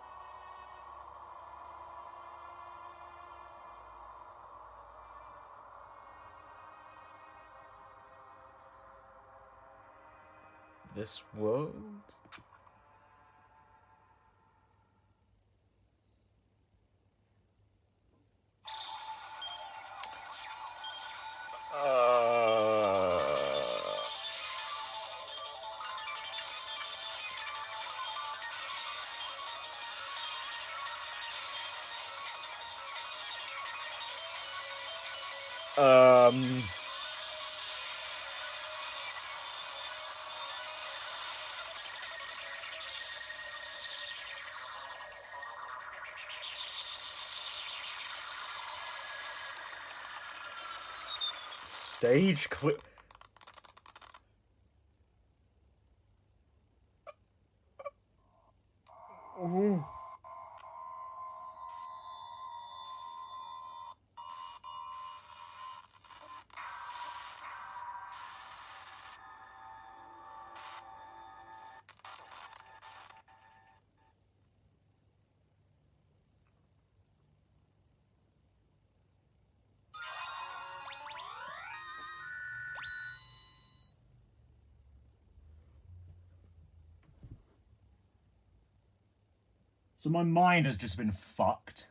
this world? Um... Stage clip. Ooh. So my mind has just been fucked.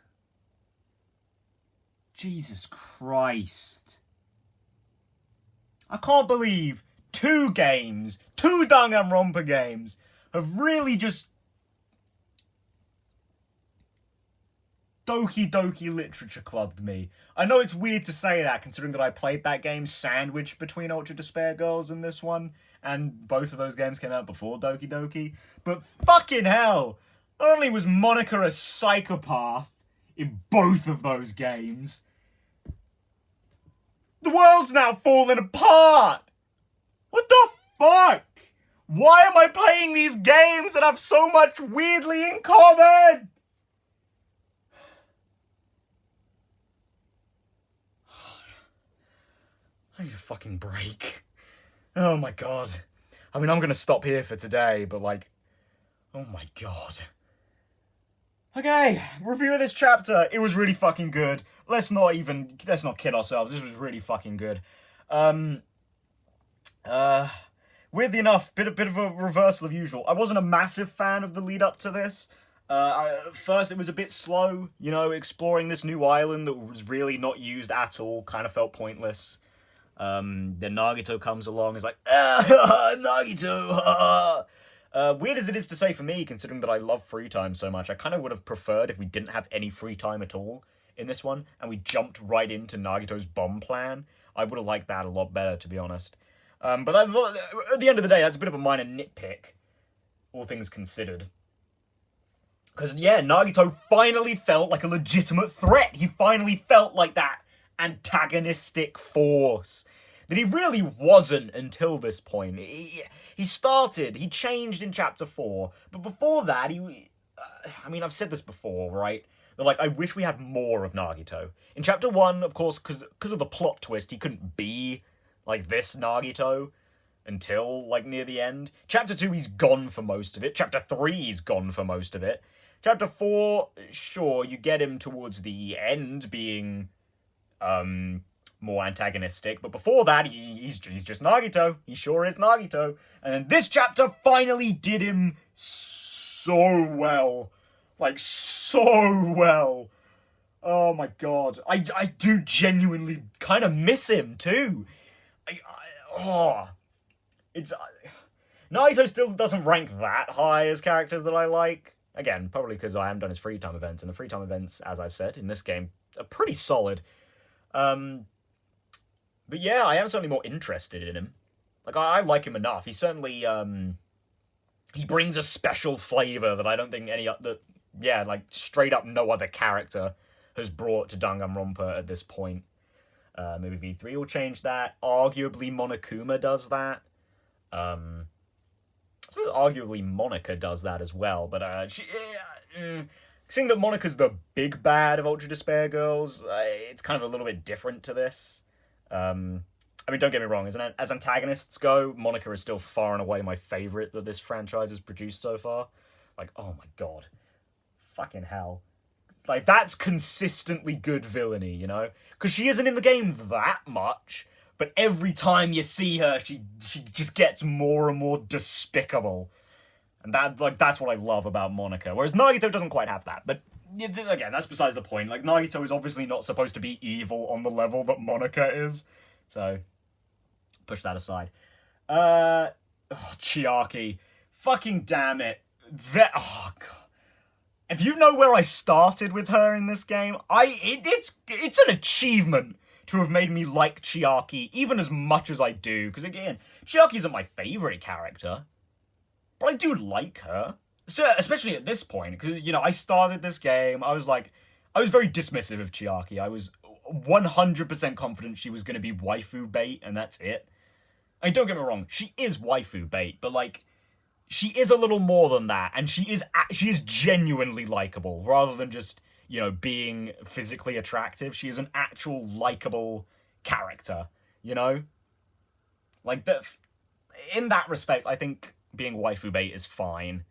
Jesus Christ. I can't believe 2 games, 2 Danganronpa games, have really just Doki Doki Literature Clubbed me. I know it's weird to say that, considering that I played that game sandwiched between Ultra Despair Girls and this one, and both of those games came out before Doki Doki, but fucking hell! Not only was Monica a psychopath in both of those games, the world's now falling apart! What the fuck? Why am I playing these games that have so much weirdly in common? I need a fucking break. Oh my god. I mean, I'm gonna stop here for today, but like, oh my god. Okay, review of this chapter. It was really fucking good. Let's not kid ourselves. This was really fucking good. Weirdly enough, bit of a reversal of usual. I wasn't a massive fan of the lead up to this. First, it was a bit slow, you know, exploring this new island that was really not used at all, kind of felt pointless. Then Nagito comes along, is like, Nagito, weird as it is to say for me, considering that I love free time so much, I kind of would have preferred if we didn't have any free time at all in this one, and we jumped right into Nagito's bomb plan. I would have liked that a lot better, to be honest. But at the end of the day, that's a bit of a minor nitpick, all things considered. Because, yeah, Nagito finally felt like a legitimate threat. He finally felt like that antagonistic force that he really wasn't until this point. He changed in chapter 4, but before that, I mean, I've said this before, right? That, like, I wish we had more of Nagito. In chapter 1, of course, because of the plot twist, he couldn't be, like, this Nagito until, like, near the end. Chapter 2, he's gone for most of it. Chapter 3, he's gone for most of it. Chapter 4, sure, you get him towards the end being more antagonistic, but before that, he's just Nagito. He sure is Nagito. And then this chapter finally did him so well. Like, so well. Oh my god. I do genuinely kind of miss him, too. Nagito still doesn't rank that high as characters that I like. Again, probably because I haven't done his free time events, and the free time events, as I've said, in this game, are pretty solid. But yeah, I am certainly more interested in him. Like, I like him enough. He certainly, he brings a special flavour that I don't think like, straight up no other character has brought to Danganronpa at this point. Maybe V3 will change that. Arguably, Monokuma does that. I suppose arguably Monica does that as well, but, seeing that Monica's the big bad of Ultra Despair Girls, it's kind of a little bit different to this. I mean, don't get me wrong, as antagonists go, Monica is still far and away my favourite that this franchise has produced so far. Like, oh my god. Fucking hell. Like, that's consistently good villainy, you know? Because she isn't in the game that much, but every time you see her, she just gets more and more despicable. And that's what I love about Monica. Whereas Nagito doesn't quite have that. But, again, that's besides the point. Like, Nagito is obviously not supposed to be evil on the level that Monica is. So, push that aside. Chiaki. Fucking damn it. Oh, God. If you know where I started with her in this game, it's an achievement to have made me like Chiaki even as much as I do. Because again, Chiaki isn't my favorite character, but I do like her. So, especially at this point, because, you know, I started this game, I was very dismissive of Chiaki. I was 100% confident she was going to be waifu bait, and that's it. I mean, don't get me wrong, she is waifu bait, but, like, she is a little more than that, and she is genuinely likable, rather than just, you know, being physically attractive. She is an actual likable character, you know? Like, in that respect, I think being waifu bait is fine,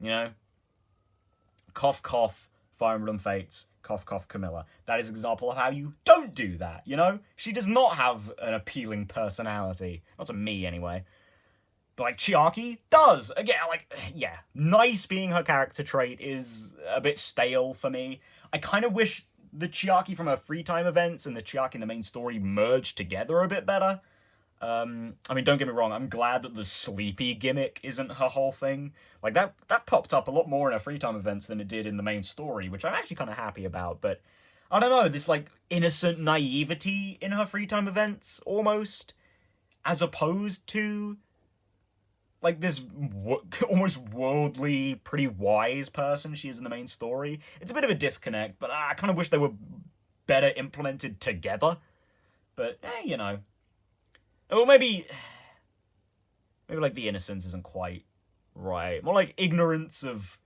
you know? Cough, cough, Fire Emblem Fates, cough, cough, Camilla. That is an example of how you don't do that, you know? She does not have an appealing personality. Not to me, anyway. But, like, Chiaki does. Again, like, yeah. Nice being her character trait is a bit stale for me. I kind of wish the Chiaki from her free time events and the Chiaki in the main story merged together a bit better. I mean, don't get me wrong, I'm glad that the sleepy gimmick isn't her whole thing. Like, that popped up a lot more in her free time events than it did in the main story, which I'm actually kind of happy about, but I don't know, this, like, innocent naivety in her free time events, almost, as opposed to, like, this almost worldly, pretty wise person she is in the main story. It's a bit of a disconnect, but I kind of wish they were better implemented together. But, you know. Well, maybe, like, the innocence isn't quite right. More like ignorance of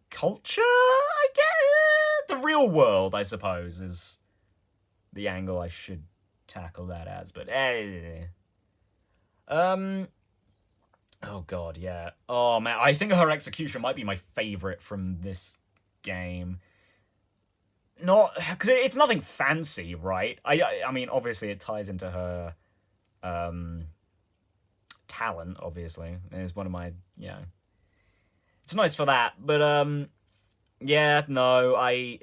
culture, I guess? The real world, I suppose, is the angle I should tackle that as. But, oh, God, yeah. Oh, man, I think her execution might be my favorite from this game. Not, because it's nothing fancy, right? I mean, obviously it ties into her, talent, obviously. It's one of my, you know, it's nice for that, but, yeah, no, I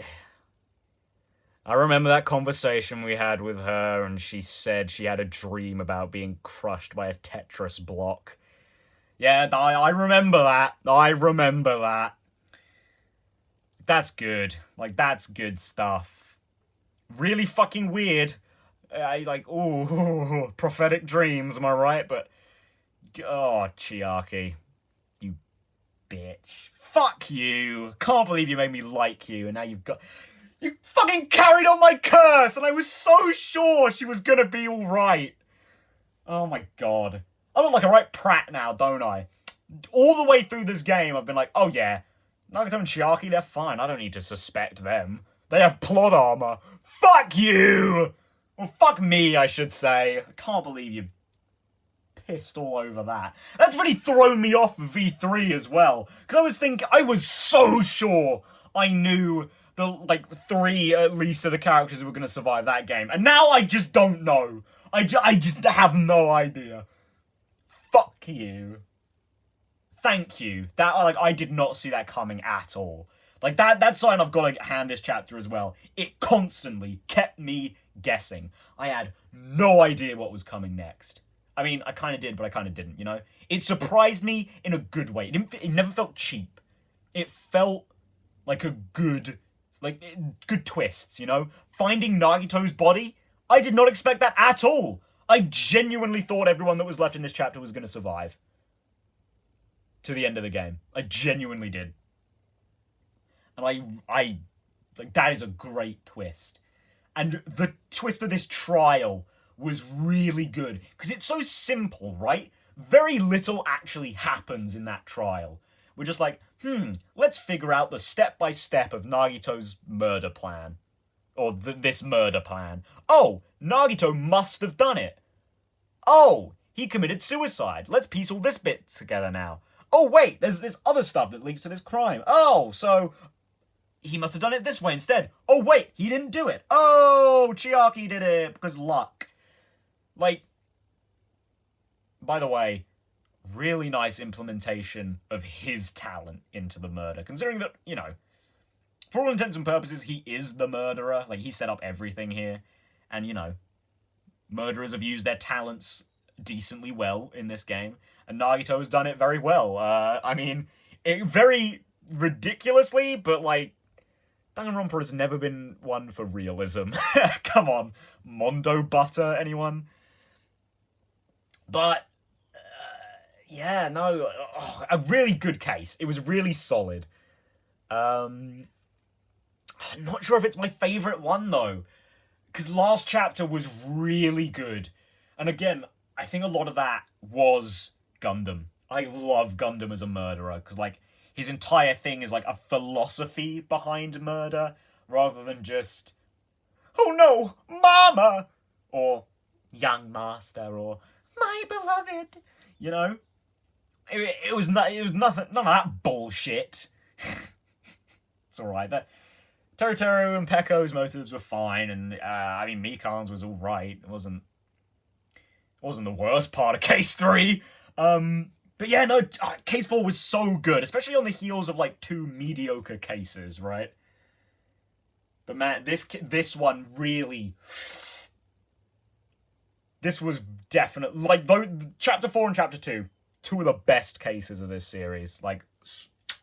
remember that conversation we had with her, and she said she had a dream about being crushed by a Tetris block. Yeah, I remember that. That's good. Like, that's good stuff. Really fucking weird. Ooh, prophetic dreams, am I right? But, oh, Chiaki. You bitch. Fuck you. Can't believe you made me like you, and now you fucking carried on my curse, and I was so sure she was gonna be alright. Oh my God. I look like a right prat now, don't I? All the way through this game, I've been like, oh yeah, Nagato and Chiaki, they're fine. I don't need to suspect them. They have plot armor. Fuck you! Well, fuck me, I should say. I can't believe you pissed all over that. That's really thrown me off V3 as well. Because I was so sure I knew the, like, 3 at least of the characters who were going to survive that game. And now I just don't know. I just have no idea. Fuck you. Thank you. That, like, I did not see that coming at all. Like, that's something I've got to hand this chapter as well. It constantly kept me guessing. I had no idea what was coming next. I mean, I kind of did, but I kind of didn't, you know? It surprised me in a good way. It never felt cheap. It felt like a good twists, you know? Finding Nagito's body, I did not expect that at all. I genuinely thought everyone that was left in this chapter was going to survive. To the end of the game. I genuinely did. And I like, that is a great twist. And the twist of this trial was really good. Because it's so simple, right? Very little actually happens in that trial. We're just like, let's figure out the step-by-step of Nagito's murder plan. Or this murder plan. Oh, Nagito must have done it. Oh, he committed suicide. Let's piece all this bit together now. Oh, wait, there's this other stuff that leads to this crime. Oh, so he must have done it this way instead. Oh, wait, he didn't do it. Oh, Chiaki did it because luck. Like, by the way, really nice implementation of his talent into the murder. Considering that, you know, for all intents and purposes, he is the murderer. Like, he set up everything here. And, you know, murderers have used their talents decently well in this game, and Nagito has done it very well. I mean, it very ridiculously, but like, Danganronpa has never been one for realism. Come on, Mondo Butter, anyone? But, yeah, no, a really good case. It was really solid. I'm not sure if it's my favourite one, though, because last chapter was really good. And again, I think a lot of that was Gundam. I love Gundam as a murderer, because, like, his entire thing is like a philosophy behind murder, rather than just, oh no, mama! Or young master, or my beloved, you know? It was nothing, none of that bullshit. It's alright. Teruteru and Pekko's motives were fine, and I mean, Mikan's was alright. It wasn't the worst part of Case 3. But yeah, no, Case 4 was so good, especially on the heels of, like, 2 mediocre cases, right? But man, this one really... This was definitely... Like, Chapter 4 and Chapter 2, 2 of the best cases of this series. Like,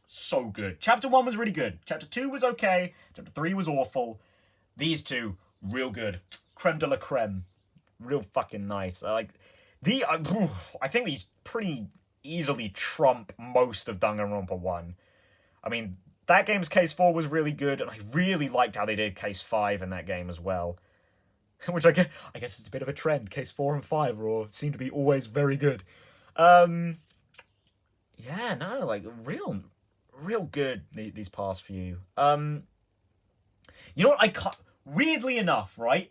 so good. Chapter 1 was really good. Chapter 2 was okay. Chapter 3 was awful. These 2, real good. Creme de la creme. Real fucking nice. I think these pretty... easily trump most of Danganronpa 1. I mean, that game's Case 4 was really good, and I really liked how they did Case 5 in that game as well. Which I guess is a bit of a trend. Case 4 and 5 seem to be always very good. Yeah, no, like, real good these past few. You know what, weirdly enough, right?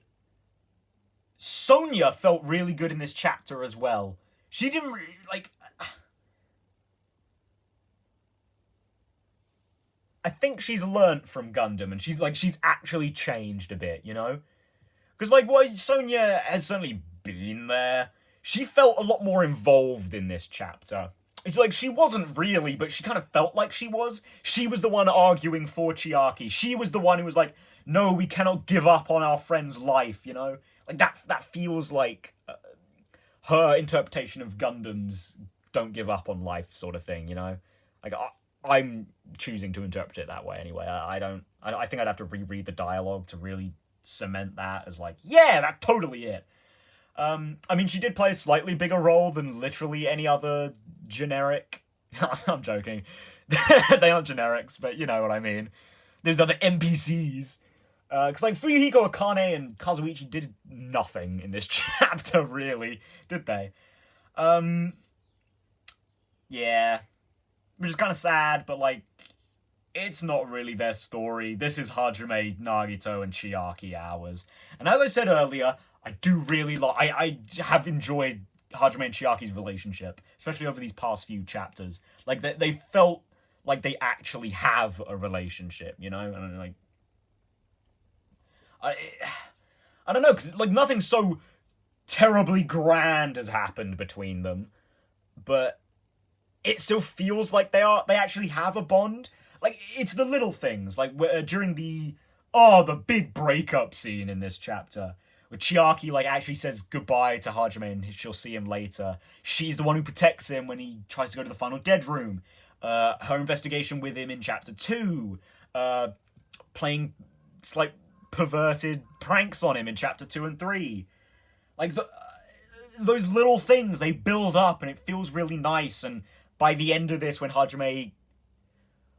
Sonya felt really good in this chapter as well. She didn't, like... I think she's learnt from Gundam, and she's actually changed a bit, you know? Because, like, Sonya has certainly been there. She felt a lot more involved in this chapter. It's like, she wasn't really, but she kind of felt like she was. She was the one arguing for Chiaki. She was the one who was like, no, we cannot give up on our friend's life, you know? Like, that feels like her interpretation of Gundam's don't give up on life sort of thing, you know? Like, I'm choosing to interpret it that way anyway. I think I'd have to reread the dialogue to really cement that as like, yeah, that's totally it. I mean, she did play a slightly bigger role than literally any other generic... I'm joking. They aren't generics, but you know what I mean. There's other NPCs. Because, like, Fuyuhiko Akane and Kazuichi did nothing in this chapter, really, did they? Yeah. Which is kind of sad, but, like, it's not really their story. This is Hajime, Nagito, and Chiaki hours. And as I said earlier, I do really like... I have enjoyed Hajime and Chiaki's relationship, especially over these past few chapters. Like, they felt like they actually have a relationship, you know? And, like... I don't know, because, like, nothing so terribly grand has happened between them. But... it still feels like they actually have a bond. Like, it's the little things, like, during the big breakup scene in this chapter, where Chiaki, like, actually says goodbye to Hajime and she'll see him later. She's the one who protects him when he tries to go to the final dead room. Her investigation with him in chapter 2, playing, like, perverted pranks on him in chapter 2 and 3. Like, those little things, they build up and it feels really nice, and by the end of this, when Hajime...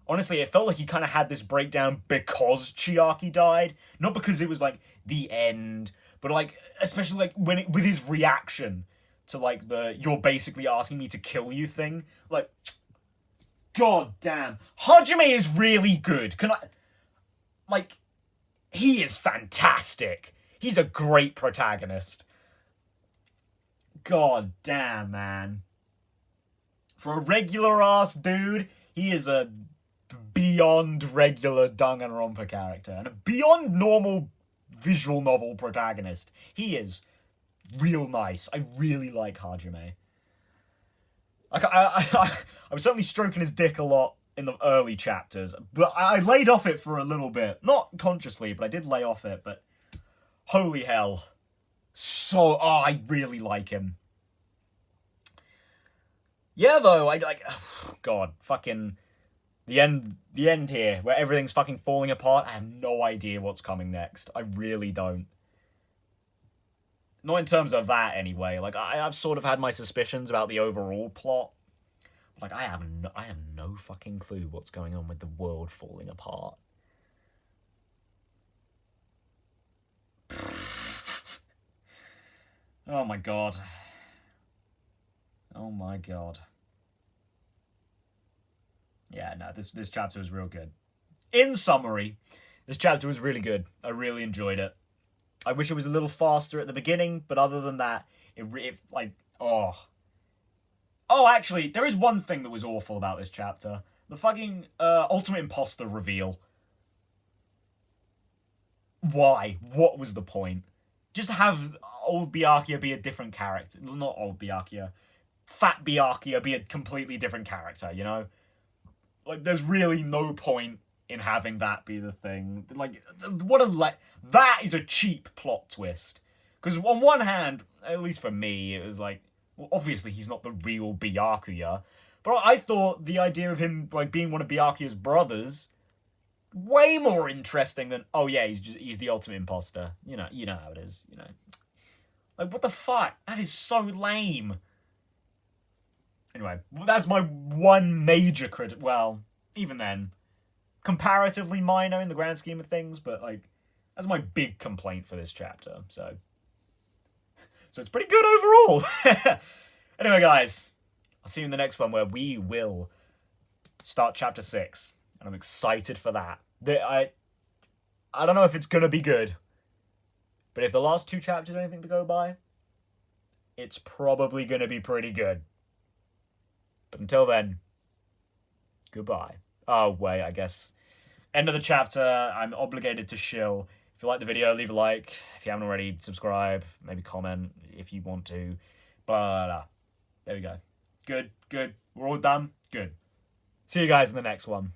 honestly, it felt like he kind of had this breakdown because Chiaki died. Not because it was, like, the end, but, like, especially, like, with his reaction to, like, the you're basically asking me to kill you thing. Like, god damn. Hajime is really good. Can I... like, he is fantastic. He's a great protagonist. God damn, man. For a regular-ass dude, he is a beyond regular Danganronpa character. And a beyond normal visual novel protagonist. He is real nice. I really like Hajime. I was certainly stroking his dick a lot in the early chapters, but I laid off it for a little bit. Not consciously, but I did lay off it, but holy hell. So, I really like him. Yeah, though, I like, God, fucking, the end here, where everything's fucking falling apart, I have no idea what's coming next. I really don't. Not in terms of that, anyway. Like, I've sort of had my suspicions about the overall plot. Like, I have no fucking clue what's going on with the world falling apart. Oh my god. Oh my god. Yeah, no, this chapter was real good. In summary, this chapter was really good. I really enjoyed it. I wish it was a little faster at the beginning, but other than that, it like, oh. Oh, actually, there is one thing that was awful about this chapter. The fucking Ultimate Imposter reveal. Why? What was the point? Just have old Byakuya be a different character. Not old Byakuya. Fat Byakuya be a completely different character, you know? Like, there's really no point in having that be the thing. Like, that is a cheap plot twist. Because on one hand, at least for me, it was like, well, obviously he's not the real Byakuya. But I thought the idea of him, like, being one of Byakuya's brothers, way more interesting than, oh yeah, he's the ultimate imposter. You know how it is, you know. Like, what the fuck? That is so lame. Anyway, that's my one major critic. Well, even then, comparatively minor in the grand scheme of things, but, like, that's my big complaint for this chapter, so it's pretty good overall. Anyway, guys, I'll see you in the next one where we will start chapter 6, and I'm excited for that. I don't know if it's gonna be good, but if the last 2 chapters are anything to go by, it's probably gonna be pretty good. But until then, goodbye. Oh, wait, I guess. End of the chapter, I'm obligated to shill. If you like the video, leave a like. If you haven't already, subscribe. Maybe comment if you want to. Blah, blah, blah. There we go. Good. We're all done. Good. See you guys in the next one.